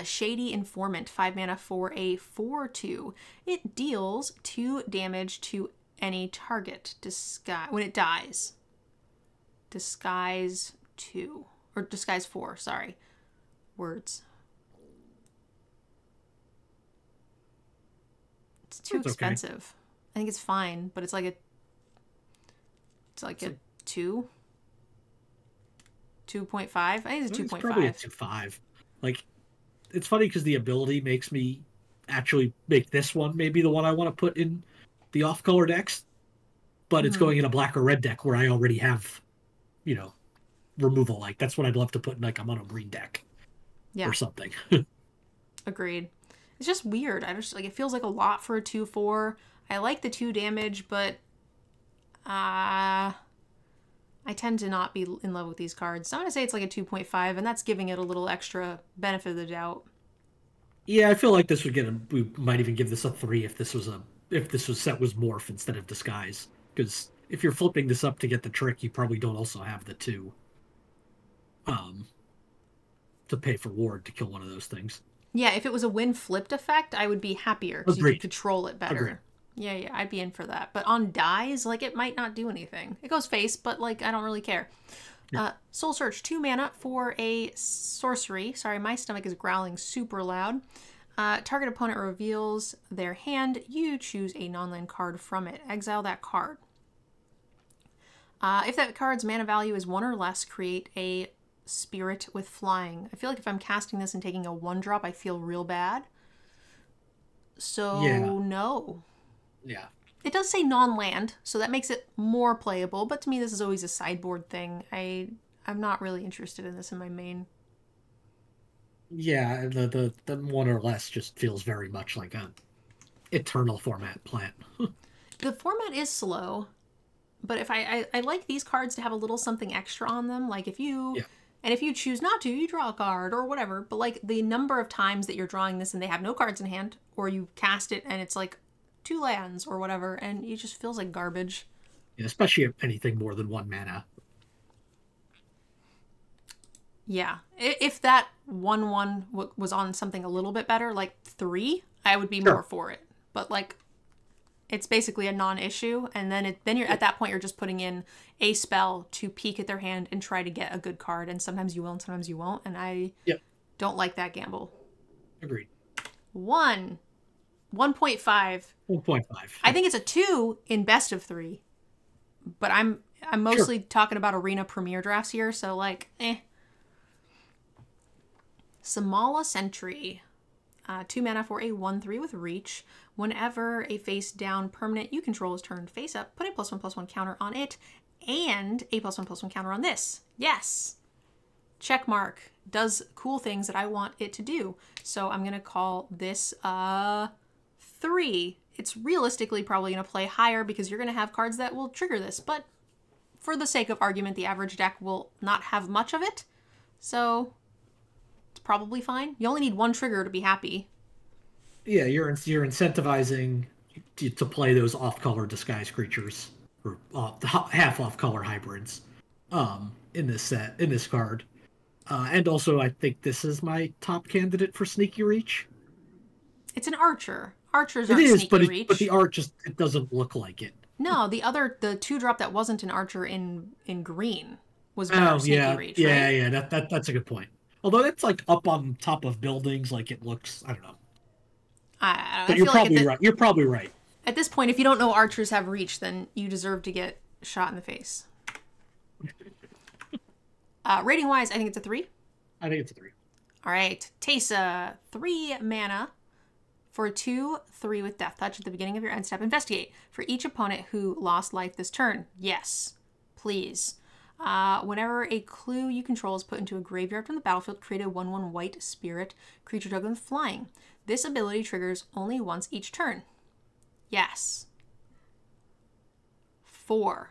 Shady Informant, 5 mana for a 4/2. It deals 2 damage to any target. When it dies. Disguise 2. Or Disguise 4, sorry. Words. It's too expensive. Okay. I think it's fine, but it's like a 2? 2.5? I think it's a 2.5. It's probably a 2.5. Like, it's funny because the ability makes me actually make this one maybe the one I want to put in the off-color decks, but it's going in a black or red deck where I already have, removal. Like, that's what I'd love to put in, like, a mono green deck or something. Agreed. It's just weird. It feels like a lot for a 2/4. I like the 2 damage, but I tend to not be in love with these cards. So I'm going to say it's like a 2.5, and that's giving it a little extra benefit of the doubt. Yeah, I feel like this we might even give this a 3 if this was set was morph instead of disguise. Because if you're flipping this up to get the trick, you probably don't also have the 2 to pay for ward to kill one of those things. Yeah, if it was a win flipped effect, I would be happier because you could control it better. Agreed. Yeah, I'd be in for that. But on dies, like, it might not do anything. It goes face, but, like, I don't really care. Yeah. Soul Search, 2 mana for a sorcery. Sorry, my stomach is growling super loud. Target opponent reveals their hand. You choose a non-land card from it. Exile that card. If that card's mana value is 1 or less, create a spirit with flying. I feel like if I'm casting this and taking a 1-drop, I feel real bad. So, no. Yeah. It does say non-land, so that makes it more playable, but to me this is always a sideboard thing. I'm not really interested in this in my main. Yeah, the 1 or less just feels very much like a eternal format plant. The format is slow, but if I like these cards to have a little something extra on them, like if you... Yeah. And if you choose not to, you draw a card or whatever. But like the number of times that you're drawing this and they have no cards in hand, or you cast it and it's like 2 lands or whatever, and it just feels like garbage. Yeah, especially if anything more than 1 mana. Yeah. If that 1/1 was on something a little bit better, like 3, I would be more for it. But like, it's basically a non-issue, and then you're at that point you're just putting in a spell to peek at their hand and try to get a good card, and sometimes you will and sometimes you won't, and I don't like that gamble. Agreed. 1.5. 1.5. I think it's a 2 in best of 3, but I'm mostly talking about arena premier drafts here, so like, Samala Sentry. 2 mana for a 1/3 with reach. Whenever a face down permanent you control is turned face up, put a +1/+1 counter on it and a +1/+1 counter on this. Yes. Check mark. Does cool things that I want it to do. So I'm going to call this 3. It's realistically probably going to play higher because you're going to have cards that will trigger this. But for the sake of argument, the average deck will not have much of it. So it's probably fine. You only need 1 trigger to be happy. Yeah, you're incentivizing to play those off-color disguise creatures, or half off-color hybrids, in this card. And also, I think this is my top candidate for Sneaky Reach. It's an archer. Archers aren't Sneaky Reach. But the art it doesn't look like it. No, the 2-drop that wasn't an archer in green was better Sneaky Reach. Yeah, that's a good point. Although that's like up on top of buildings, like it looks, I don't know. But you're probably right. You're probably right. At this point, if you don't know archers have reach, then you deserve to get shot in the face. Rating wise, I think it's a 3. I think it's a 3. All right, Teysa, 3 mana for a 2/3 with Death Touch at the beginning of your end step. Investigate for each opponent who lost life this turn. Yes, please. Whenever a clue you control is put into a graveyard from the battlefield, create a 1/1 white spirit creature token with flying. This ability triggers only once each turn. Yes. 4.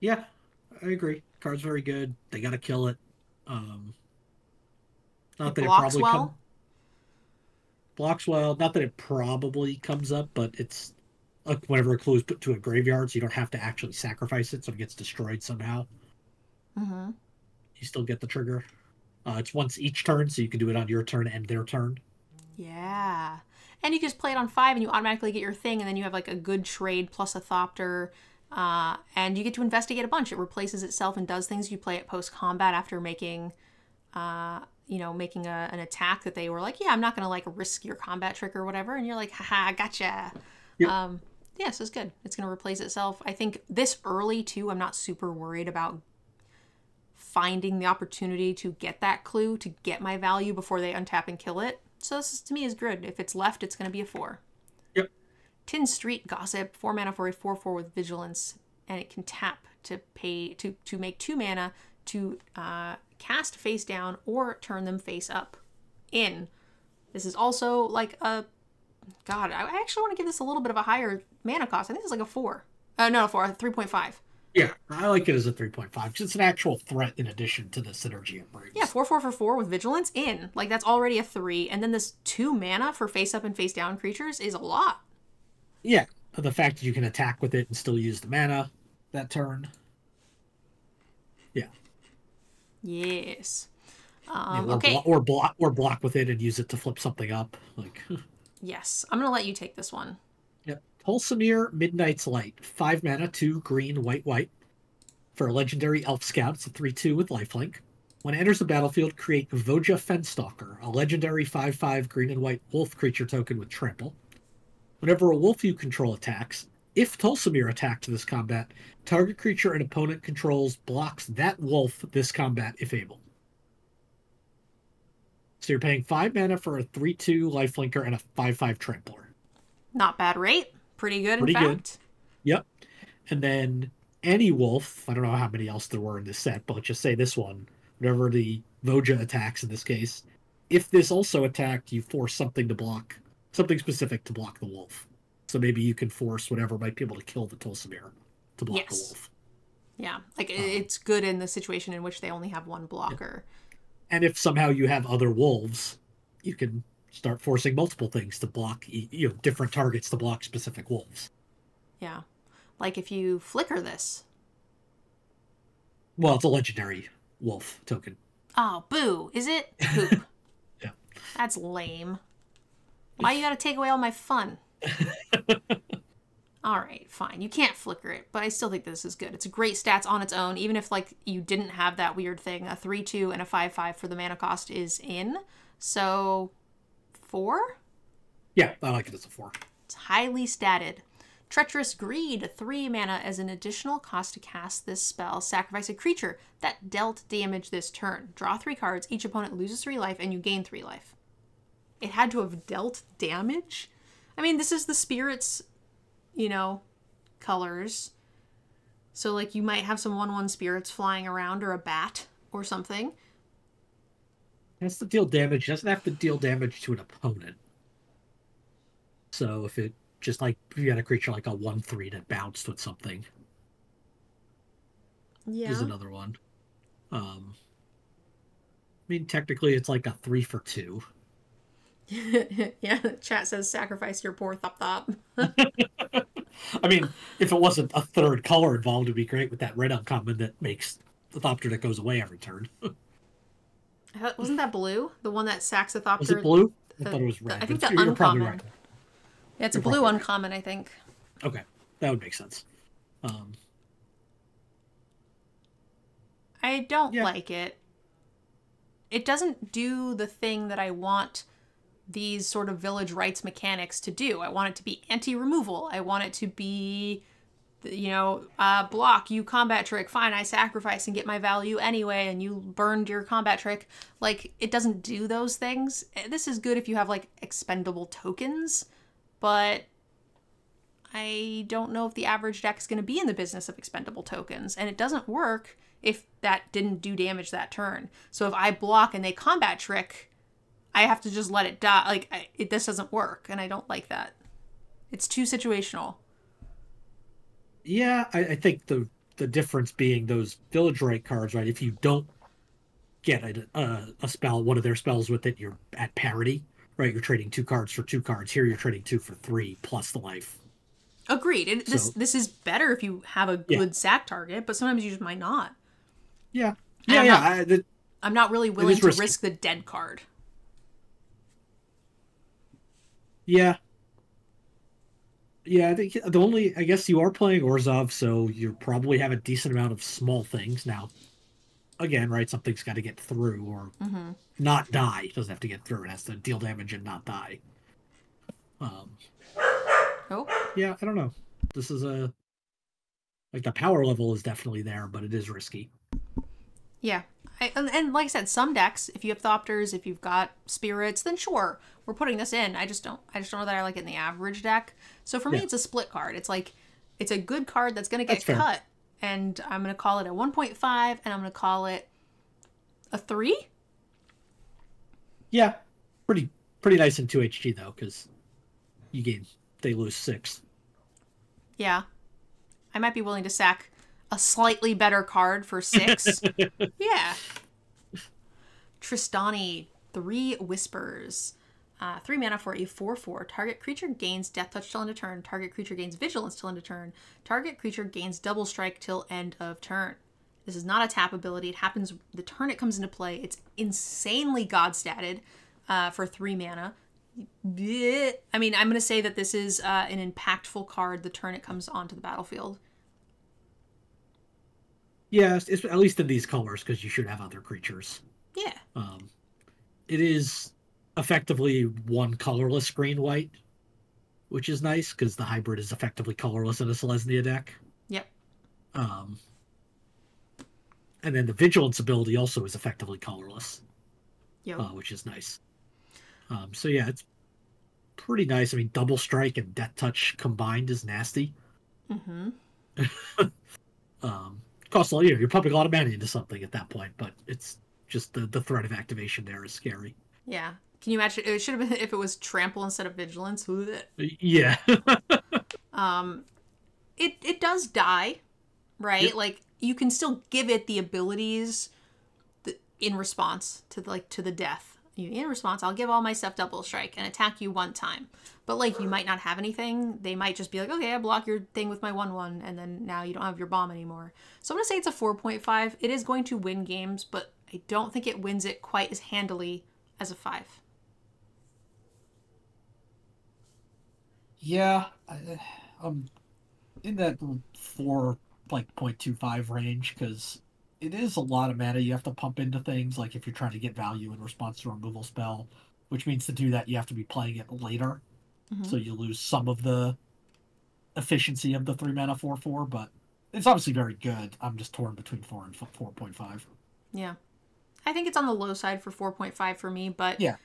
Yeah, I agree. Card's very good. They gotta kill it. Not that it probably blocks well. Not that it probably comes up, but it's like whenever a clue is put to a graveyard, so you don't have to actually sacrifice it, so it gets destroyed somehow. Mm-hmm. You still get the trigger. It's once each turn, so you can do it on your turn and their turn. Yeah. And you can just play it on 5 and you automatically get your thing, and then you have like a good trade plus a Thopter. And you get to investigate a bunch. It replaces itself and does things. You play it post-combat after making an attack that they were like, yeah, I'm not going to like risk your combat trick or whatever. And you're like, haha, gotcha. Yep. Yeah, so it's good. It's going to replace itself. I think this early too, I'm not super worried about finding the opportunity to get that clue, to get my value before they untap and kill it. So this to me is good. If it's left, it's going to be a 4. Yep. Tin Street Gossip, 4 mana for a 4/4 with Vigilance, and it can tap to pay to make 2 mana to cast face down or turn them face up. This is also like a God. I actually want to give this a little bit of a higher mana cost. I think it's like a 4. No, a 4, 3.5. Yeah, I like it as a 3.5 because it's an actual threat in addition to the synergy it brings. Yeah, 4/4 for 4 with Vigilance like that's already a 3, and then this 2 mana for face up and face down creatures is a lot. Yeah, the fact that you can attack with it and still use the mana that turn. Yeah. Yes. Okay. Or block with it and use it to flip something up. Like. Yes, I'm gonna let you take this one. Yep. Tolsimir Midnight's Light, 5 mana, 2 green, white. For a legendary elf scout, it's a 3/2 with lifelink. When it enters the battlefield, create Voja Fenstalker, a legendary 5/5 green and white wolf creature token with trample. Whenever a wolf you control attacks, if Tolsimir attacked this combat, target creature an opponent controls blocks that wolf this combat if able. So you're paying 5 mana for a 3/2 lifelinker and a 5/5 trampler. Not bad rate. Pretty good, in fact. Good. Yep. And then any wolf, I don't know how many else there were in this set, but let's just say this one, whenever the Voja attacks in this case, if this also attacked, you force something to block, something specific to block the wolf. So maybe you can force whatever might be able to kill the Tolsimir to block the wolf. Yeah, like it's good in the situation in which they only have one blocker. And if somehow you have other wolves, you can start forcing multiple things to block, different targets to block specific wolves. Yeah. Like if you flicker this. Well, it's a legendary wolf token. Oh, boo. Is it? Poop. Yeah. That's lame. Why you gotta take away all my fun? All right, fine. You can't flicker it, but I still think this is good. It's great stats on its own, even if like you didn't have that weird thing. A 3/2 and a 5/5 for the mana cost is in. So 4? Yeah, I like it as a 4. It's highly statted. Treacherous Greed, 3 mana as an additional cost to cast this spell. Sacrifice a creature that dealt damage this turn. Draw 3 cards. Each opponent loses 3 life, and you gain 3 life. It had to have dealt damage? I mean, this is the spirits, you know, colors. So, like, you might have some 1/1 spirits flying around, or a bat, or something. It has to deal damage. It doesn't have to deal damage to an opponent. So if it just like if you had a creature like a 1/3 that bounced with something. Yeah. Is another one. I mean, technically it's like a 3 for 2. Yeah, chat says sacrifice your poor thop thop. I mean, if it wasn't a 3rd color involved, it'd be great with that red uncommon that makes the Thopter that goes away every turn. Wasn't that blue? The one that sacks a Thopter? Was it blue? I thought it was red. I think the You're probably uncommon. right. Yeah, it's a blue uncommon, I think. Okay, that would make sense. I don't like it. It doesn't do the thing that I want these sort of village rights mechanics to do. I want it to be anti-removal. I want it to be, you know, block, you combat trick. Fine, I sacrifice and get my value anyway, and you burned your combat trick. Like, it doesn't do those things. This is good if you have, like, expendable tokens, but I don't know if the average deck is going to be in the business of expendable tokens, and it doesn't work if that didn't do damage that turn. So if I block and they combat trick, I have to just let it die. Like, this doesn't work, and I don't like that. It's too situational. Yeah, I think the difference being those village right cards, right? If you don't get a spell, one of their spells with it, you're at parity, right? You're trading 2 cards for 2 cards. Here, you're trading 2 for 3 plus the life. Agreed. This is better if you have a good sack target, but sometimes you just might not. Yeah, I'm not really willing to risk the dead card. Yeah. Yeah, I think I guess you are playing Orzhov, so you probably have a decent amount of small things. Now, again, right, something's got to get through or not die. It doesn't have to get through. It has to deal damage and not die. Yeah, I don't know. This is like the power level is definitely there, but it is risky. Yeah. And like I said, some decks, if you have Thopters, if you've got spirits, then sure, we're putting this in. I just don't know that I like it in the average deck. So for me, it's a split card. It's like, it's a good card that's going to get cut. And I'm going to call it a 1.5, and I'm going to call it a 3. Yeah. Pretty nice in 2 HG, though, because they lose 6. Yeah. I might be willing to sack a slightly better card for 6. Yeah. Tristani, 3 Whispers. 3 mana for a 4/4. Target creature gains Death Touch till end of turn. Target creature gains Vigilance till end of turn. Target creature gains Double Strike till end of turn. This is not a tap ability. It happens the turn it comes into play. It's insanely god-statted for 3 mana. I mean, I'm going to say that this is an impactful card the turn it comes onto the battlefield. Yeah, it's at least in these colors, because you should have other creatures. Yeah. It is effectively 1 colorless green-white, which is nice, because the hybrid is effectively colorless in a Selesnya deck. Yep. And then the Vigilance ability also is effectively colorless, which is nice. So yeah, it's pretty nice. I mean, Double Strike and Death Touch combined is nasty. Costs a lot. You're pumping a lot of mana into something at that point, but it's just the threat of activation there is scary. Yeah. Can you imagine? It should have been if it was Trample instead of Vigilance. Yeah. It does die, right? Yep. Like, you can still give it the abilities in response to the death. In response, I'll give all my stuff Double Strike and attack you 1 time. But, like, you might not have anything. They might just be like, okay, I block your thing with my 1/1, and then now you don't have your bomb anymore. So I'm going to say it's a 4.5. It is going to win games, but I don't think it wins it quite as handily as a 5. Yeah, I'm in that 4.25 range, because it is a lot of mana you have to pump into things, like if you're trying to get value in response to a removal spell, which means to do that you have to be playing it later, so you lose some of the efficiency of the 3 mana 4/4, but it's obviously very good. I'm just torn between 4 and 4.5. Yeah. I think it's on the low side for 4.5 for me, but Yeah.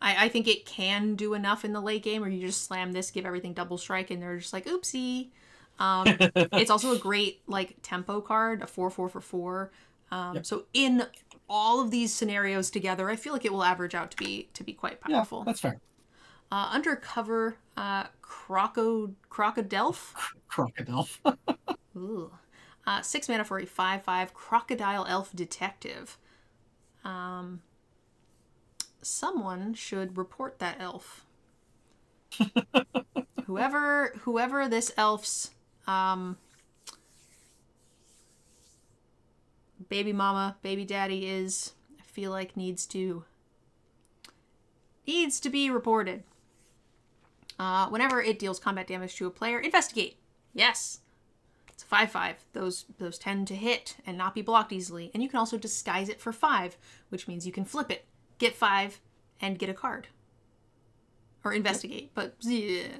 I think it can do enough in the late game where you just slam this, give everything double strike, and they're just like, oopsie. It's also a great like tempo card, a 4/4 for 4. So in all of these scenarios together, I feel like it will average out to be quite powerful. Yeah, that's fair. Undercover Crocodile. Crocodile. Ooh. 6 mana for a 5/5 Crocodile Elf Detective. Someone should report that elf. whoever this elf's baby mama, baby daddy is, I feel like needs to be reported. Whenever it deals combat damage to a player, investigate. Yes. It's a 5/5. Those tend to hit and not be blocked easily. And you can also disguise it for 5, which means you can flip it, get 5, and get a card. Or investigate, but a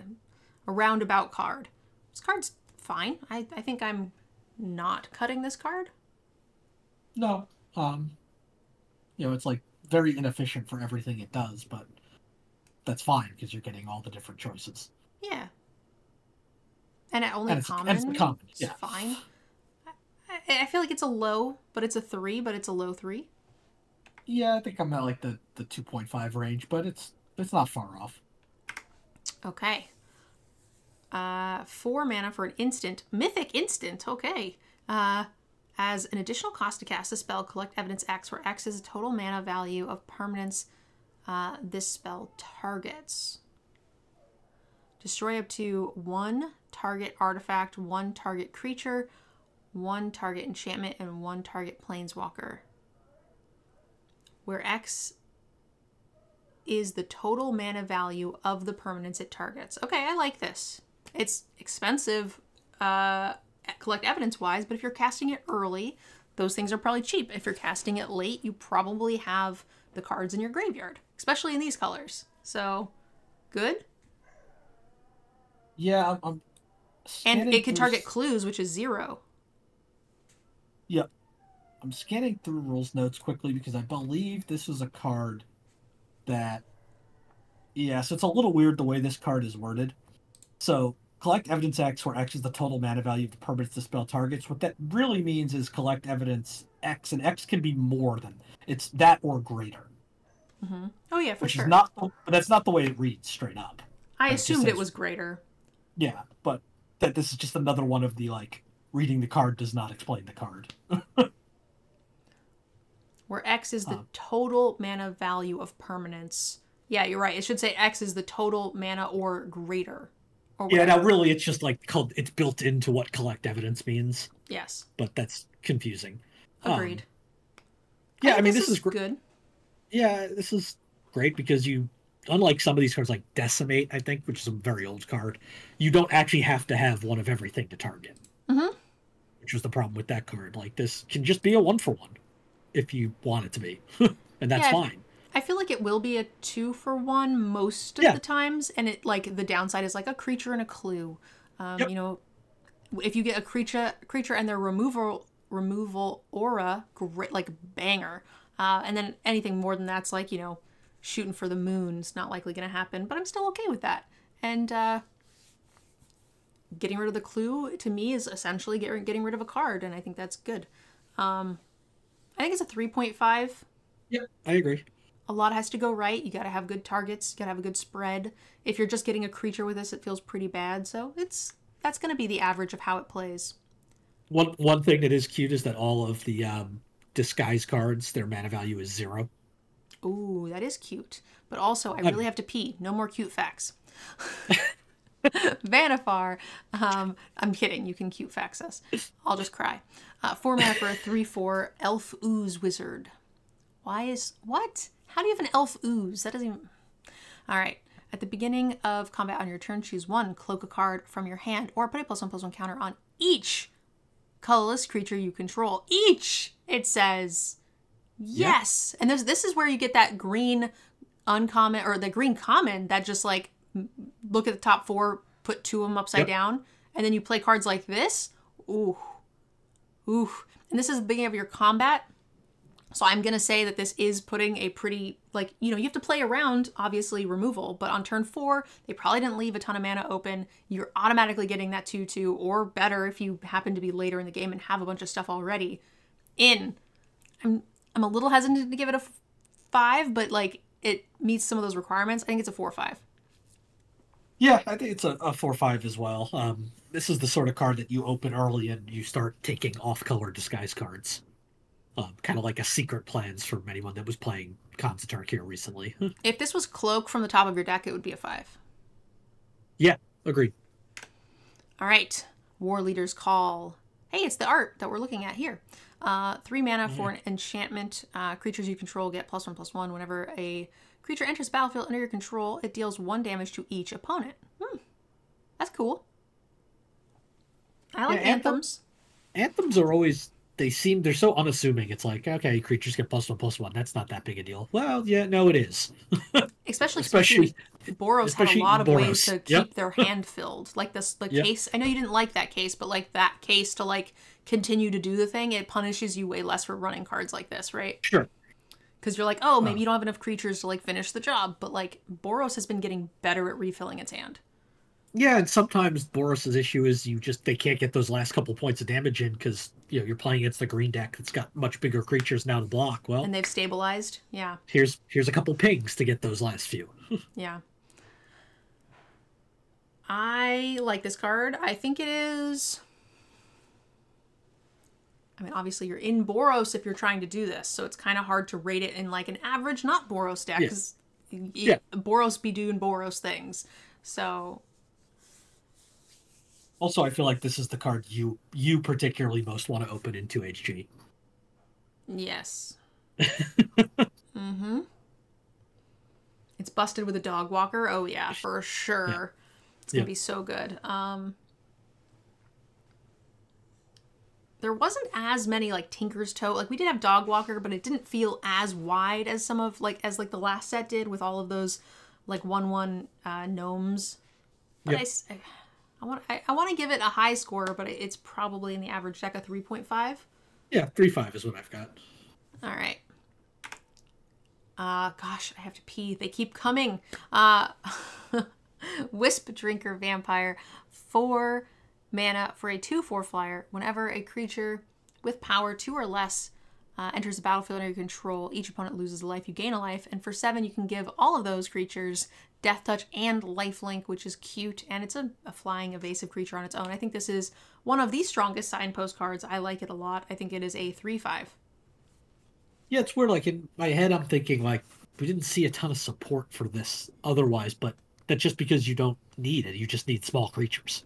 roundabout card. This card's fine. I think I'm not cutting this card. No. It's like very inefficient for everything it does, but that's fine because you're getting all the different choices. Yeah. And it only It's common. Yeah. It's fine. I feel like it's a low, but it's a 3, but it's a low 3. Yeah, I think I'm at like the 2.5 range, but it's not far off. Okay. 4 mana for an instant. Mythic instant. Okay. As an additional cost to cast a spell, collect evidence X, where X is the total mana value of permanence this spell targets. Destroy up to 1 target artifact, 1 target creature, 1 target enchantment, and 1 target planeswalker. Where X is the total mana value of the permanence it targets. Okay, I like this. It's expensive, collect evidence-wise, but if you're casting it early, those things are probably cheap. If you're casting it late, you probably have the cards in your graveyard, especially in these colors. So, good. Yeah, And it can target clues, which is 0. Yep. I'm scanning through rules notes quickly because I believe this was a card that... Yeah, so it's a little weird the way this card is worded. So, collect evidence X, where X is the total mana value of the permanence the spell targets. What that really means is collect evidence X, and X can be more than... It's that or greater. Mm-hmm. Oh, yeah, for sure. But that's not the way it reads straight up. I assumed it was greater. Yeah, but that this is just another one of the, like, reading the card does not explain the card. Where X is the total mana value of permanence. Yeah, you're right. It should say X is the total mana or greater. Or yeah, now really it's just like it's built into what collect evidence means. Yes. But that's confusing. Agreed. Yeah, I mean, this is good. Yeah, this is great because you, unlike some of these cards like Decimate, I think, which is a very old card, you don't actually have to have one of everything to target. Mm-hmm. Which was the problem with that card. Like, this can just be a 1-for-1 if you want it to be. And that's fine. I feel like it will be a 2-for-1 most of the times, and it like the downside is like a creature and a clue. Yep. You know, if you get a creature and their removal aura, great, like banger. And then anything more than that's like, you know, shooting for the moon. It's not likely going to happen, but I'm still okay with that. And getting rid of the clue to me is essentially getting rid of a card, and I think that's good. I think it's a 3.5. Yep, I agree. A lot has to go right. You got to have good targets. You got to have a good spread. If you're just getting a creature with this, it feels pretty bad. So that's going to be the average of how it plays. One thing that is cute is that all of the disguise cards, their mana value is 0. Ooh, that is cute. But also, I really have to pee. No more cute facts. Vanifar. I'm kidding. You can cute fax us. I'll just cry. 4 mana for a 3/4 Elf Ooze Wizard. What? How do you have an Elf Ooze? That doesn't even... All right. At the beginning of combat on your turn, choose 1, cloak a card from your hand, or put a +1/+1 counter on each colorless creature you control. Each! It says. Yes! Yeah. And this is where you get that green uncommon, or the green common that just like, look at the top 4, put 2 of them upside down, and then you play cards like this, ooh. Ooh. And this is the beginning of your combat. So I'm going to say that this is putting a pretty, like, you have to play around, obviously, removal. But on turn 4, they probably didn't leave a ton of mana open. You're automatically getting that 2/2, or better if you happen to be later in the game and have a bunch of stuff already in. I'm a little hesitant to give it a 5, but, like, it meets some of those requirements. I think it's a 4/5. Yeah, I think it's a 4/5 as well. This is the sort of card that you open early and you start taking off-color disguise cards. Kind of like a secret plans from anyone that was playing Khans of Tarkir recently. If this was Cloak from the top of your deck, it would be a 5. Yeah, agreed. All right. War Leader's Call. Hey, it's the art that we're looking at here. 3 mana for an enchantment. Creatures you control get +1/+1. Whenever a creature enters the battlefield under your control, it deals 1 damage to each opponent. That's cool. I like anthems. Anthems are always... they're so unassuming. It's like, okay, creatures get +1/+1. That's not that big a deal. Well, yeah, no, it is. especially Boros had a lot of ways to keep their hand filled. Like the case. I know you didn't like that case, but like that case to like continue to do the thing, it punishes you way less for running cards like this, right? Sure. Because you're like, oh, maybe you don't have enough creatures to like finish the job, but like Boros has been getting better at refilling its hand. Yeah, and sometimes Boros' issue is they can't get those last couple points of damage in because you're playing against the green deck that's got much bigger creatures now to block. Well, and they've stabilized. Yeah. Here's a couple pings to get those last few. Yeah. I like this card. I think it is. I mean, obviously you're in Boros if you're trying to do this, so it's kind of hard to rate it in like an average not Boros deck because Boros be doing Boros things. So. Also, I feel like this is the card you particularly most want to open in 2HG. Yes. It's busted with a dog walker. Oh yeah, for sure. Yeah. It's gonna be so good. There wasn't as many like Tinker's Toe. Like we did have dog walker, but it didn't feel as wide as some of like the last set did with all of those like 1/1 gnomes. But I want to give it a high score, but it's probably in the average deck a 3.5. Yeah, 3.5 is what I've got. All right. Gosh, I have to pee. They keep coming. Wisp Drinker Vampire. 4 mana for a 2/4 flyer. Whenever a creature with power 2 or less enters the battlefield under your control, each opponent loses a life. You gain a life. And for 7, you can give all of those creatures Death Touch and Lifelink, which is cute, and it's a flying evasive creature on its own. I think this is one of the strongest signpost cards. I like it a lot. I think it is a 3/5. Yeah, it's weird. Like in my head, I'm thinking like we didn't see a ton of support for this otherwise, but that's just because you don't need it. You just need small creatures.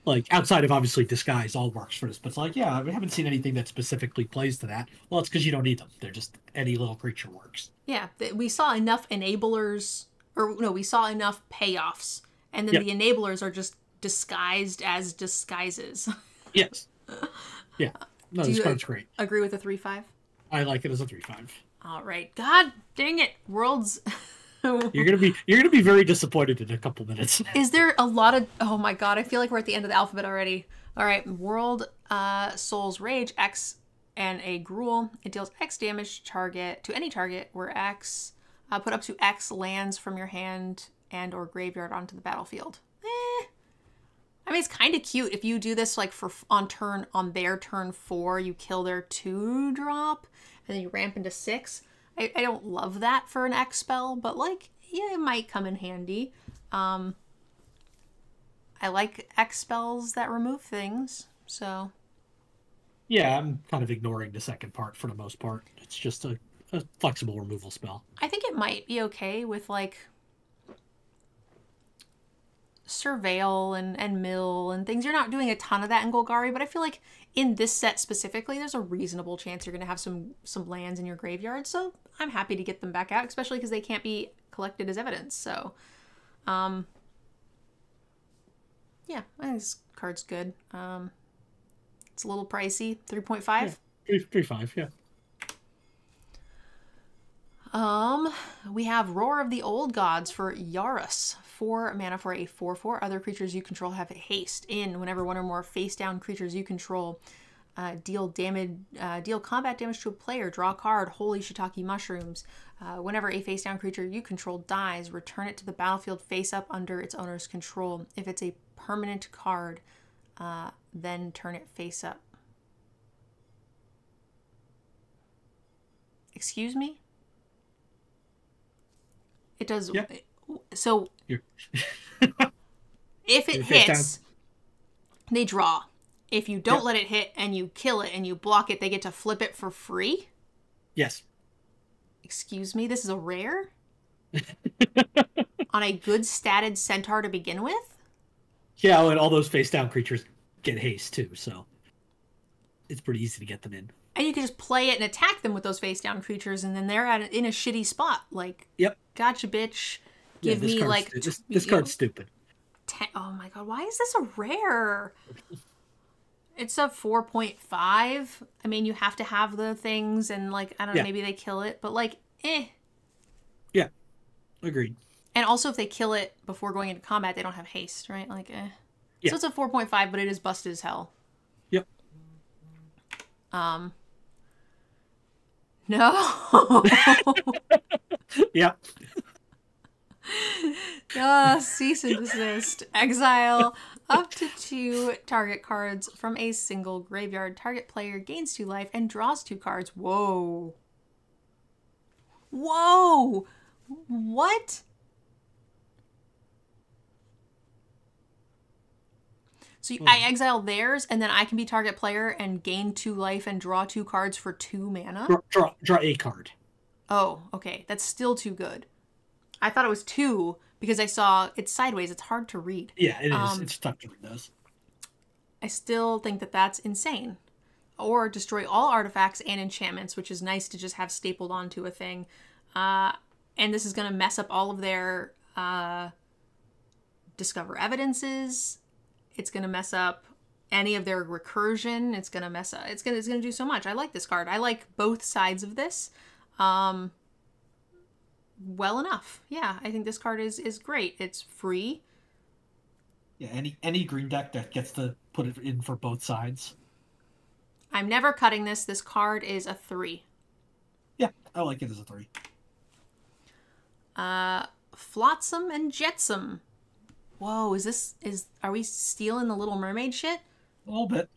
Like outside of obviously Disguise, all works for this. But it's like, yeah, we haven't seen anything that specifically plays to that. Well, it's because you don't need them. They're just any little creature works. Yeah, we saw enough enablers. Or no, we saw enough payoffs, and then the enablers are just disguised as disguises. Yes. Yeah. No, this card's great. Agree with a 3/5? I like it as a 3/5. All right. God dang it, Worlds. You're gonna be very disappointed in a couple minutes. Is there a lot of? Oh my God, I feel like we're at the end of the alphabet already. All right, World Soul's Rage X and a Gruul. It deals X damage to any target where X. Put up to X lands from your hand and or graveyard onto the battlefield. I mean, it's kind of cute if you do this like on their turn 4, you kill their 2-drop and then you ramp into 6. I don't love that for an X spell, but like, yeah, it might come in handy. I like X spells that remove things, so. Yeah, I'm kind of ignoring the second part for the most part. It's just a flexible removal spell. I think it might be okay with like Surveil and Mill and things. You're not doing a ton of that in Golgari, but I feel like in this set specifically, there's a reasonable chance you're going to have some lands in your graveyard. So I'm happy to get them back out, especially because they can't be collected as evidence. So, yeah, I think this card's good. It's a little pricey, 3.5. Yeah, 3.5, yeah. We have Roar of the Old Gods for Yaris 4 mana for a 4/4. Other creatures you control have haste in. Whenever one or more face-down creatures you control deal combat damage to a player, draw a card, holy shiitake mushrooms. Whenever a face-down creature you control dies, return it to the battlefield face-up under its owner's control. If it's a permanent card, then turn it face-up. Excuse me? It does... Yeah. So, You're... if it hits, they draw. If you don't let it hit and you kill it and you block it, they get to flip it for free? Yes. Excuse me? This is a rare? On a good statted centaur to begin with? Yeah, and all those face-down creatures get haste, too, so it's pretty easy to get them in. And you can just play it and attack them with those face-down creatures, and then they're in a shitty spot. Like, yep. Gotcha, bitch. Give me, like... This card's stupid. Oh my god, why is this a rare? It's a 4.5. I mean, you have to have the things, and, like, I don't know, maybe they kill it, but, like, eh. Yeah, agreed. And also, if they kill it before going into combat, they don't have haste, right? Like, eh. Yeah. So it's a 4.5, but it is busted as hell. Yep. No. Yep. Cease and desist. Exile up to 2 target cards from a single graveyard. Target player gains 2 life and draws 2 cards. Whoa. Whoa. What? So I exile theirs, and then I can be target player and gain 2 life and draw 2 cards for 2 mana? Draw a card. Oh, okay. That's still too good. I thought it was 2 because I saw it's sideways. It's hard to read. Yeah, it is. It's tough to read those. I still think that that's insane. Or destroy all artifacts and enchantments, which is nice to just have stapled onto a thing. And this is going to mess up all of their discover evidences. It's going to mess up any of their recursion. It's going to mess up. It's going to do so much. I like this card. I like both sides of this. Well enough. Yeah, I think this card is great. It's free. Yeah, any green deck that gets to put it in for both sides. I'm never cutting this. This card is a 3. Yeah, I like it as a 3. Flotsam and Jetsam. Whoa, are we stealing the Little Mermaid shit? A little bit.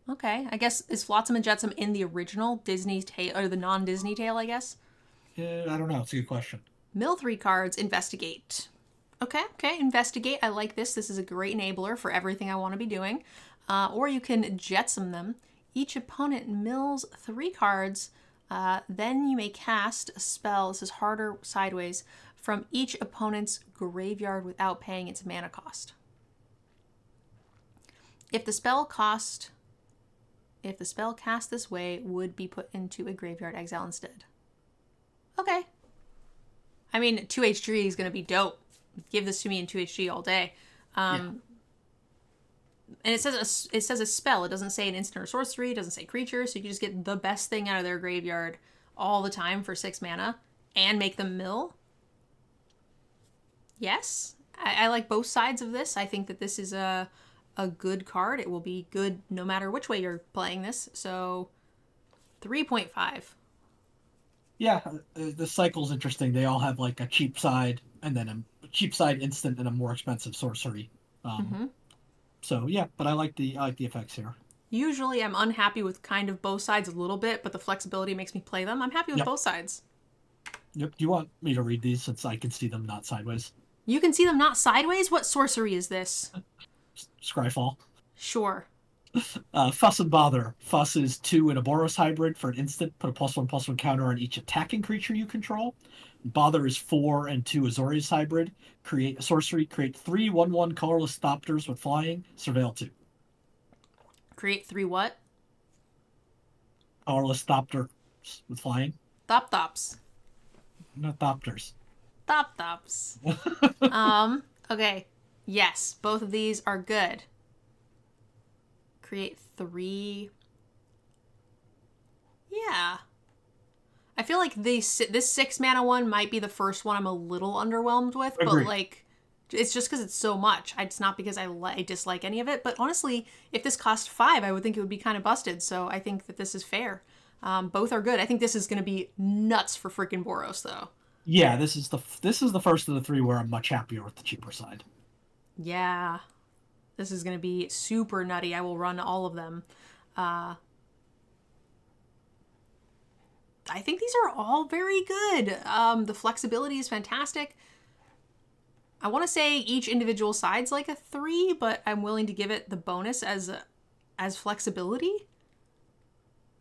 Okay, I guess, is Flotsam and Jetsam in the original Disney tale, or the non-Disney tale, I guess? I don't know. It's a good question. Mill 3 cards, investigate. Okay, investigate. I like this. This is a great enabler for everything I want to be doing. Or you can Jetsam them. Each opponent mills 3 cards. Then you may cast a spell. This is harder sideways. From each opponent's graveyard without paying its mana cost. If the spell cast this way would be put into a graveyard exile instead. Okay. I mean, 2HG is going to be dope. Give this to me in 2HG all day. And it says a spell. It doesn't say an instant or sorcery. It doesn't say creature. So you can just get the best thing out of their graveyard all the time for 6 mana and make them mill. Yes. I like both sides of this. I think that this is a good card. It will be good no matter which way you're playing this. So 3.5. Yeah, the cycle's interesting. They all have like a cheap side and then a cheap side instant and a more expensive sorcery. So yeah, but I like the effects here. Usually I'm unhappy with kind of both sides a little bit, but the flexibility makes me play them. I'm happy with both sides. Yep. Do you want me to read these since I can see them not sideways? You can see them not sideways? What sorcery is this? Scryfall. Sure. Fuss and Bother. Fuss is 2 in a Boros hybrid for an instant. Put a +1/+1 counter on each attacking creature you control. Bother is 4 and 2 Azorius hybrid. Create a sorcery. Create 3 1/1 colorless Thopters with flying. Surveil 2. Create 3 what? Colorless Thopters with flying. Thoptops. Not Thopters. Thoptops. Okay. Yes, both of these are good. Create 3. Yeah. I feel like this 6 mana one might be the first one I'm a little underwhelmed with, Agreed. but like It's just because it's so much. It's not because I dislike any of it. But honestly, if this cost 5, I would think it would be kind of busted. So I think that this is fair. Both are good. I think this is going to be nuts for freaking Boros, though. Yeah, this is the first of the 3 where I'm much happier with the cheaper side. Yeah. This is going to be super nutty. I will run all of them. I think these are all very good. The flexibility is fantastic. I want to say each individual side's like a 3, but I'm willing to give it the bonus as flexibility.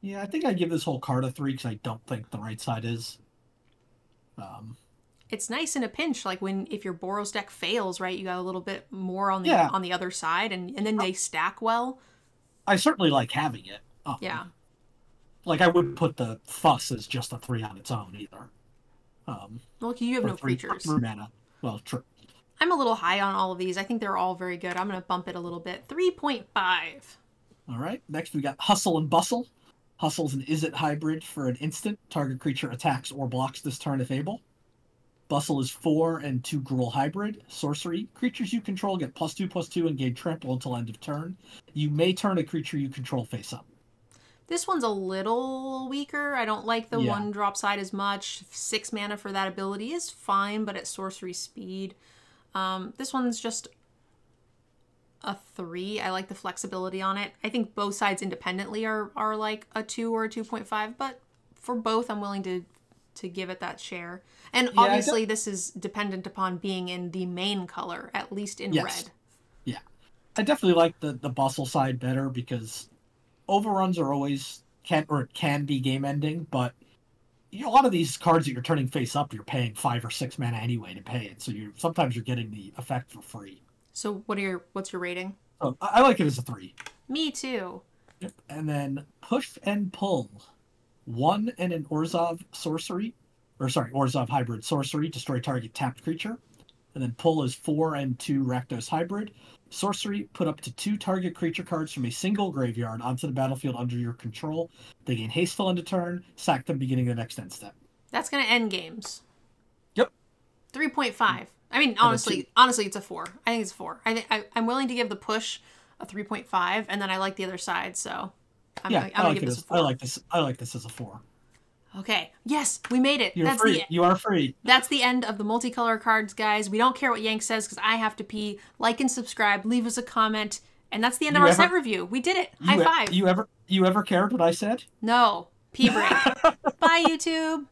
Yeah, I think I'd give this whole card a 3 because I don't think the right side is. It's nice in a pinch, like if your Boros deck fails, right? You got a little bit more on the other side, and then they stack well. I certainly like having it. Yeah. Like, I wouldn't put the Fuss as just a 3 on its own, either. Well, you have no creatures. 3 mana. Well, true. I'm a little high on all of these. I think they're all very good. I'm going to bump it a little bit. 3.5. All right. Next, we got Hustle and Bustle. Hustle's an Is-It hybrid for an instant. Target creature attacks or blocks this turn if able. Bustle is 4 and 2 Gruul hybrid. Sorcery. Creatures you control get +2/+2 and gain trample until end of turn. You may turn a creature you control face up. This one's a little weaker. I don't like the 1-drop side as much. 6 mana for that ability is fine, but at sorcery speed. This one's just a 3. I like the flexibility on it. I think both sides independently are like a 2 or a 2.5, but for both, I'm willing to give it that share. And obviously, this is dependent upon being in the main color, at least in red. Yeah. I definitely like the Bustle side better because overruns are always can be game ending, but a lot of these cards that you're turning face up, you're paying 5 or 6 mana anyway to pay it. So sometimes you're getting the effect for free. So what's your rating? Oh, I like it as a 3. Me too. Yep. And then Push and Pull. 1 and an Orzhov hybrid sorcery, destroy target tapped creature. And then Pull is 4 and 2 Rakdos hybrid. Sorcery, put up to 2 target creature cards from a single graveyard onto the battlefield under your control. They gain haste till end of turn, sack them beginning the next end step. That's going to end games. Yep. 3.5. I mean, honestly, it's a 4. I think it's a 4. I'm willing to give the push a 3.5, and then I like the other side, so I'm gonna give this a 4. I like this as a 4. Okay. Yes, we made it. You're free. You are free. That's the end of the multicolor cards, guys. We don't care what Yank says because I have to pee. Like and subscribe. Leave us a comment. And that's the end of our set review. We did it. High five. You ever cared what I said? No. Pee break. Bye, YouTube.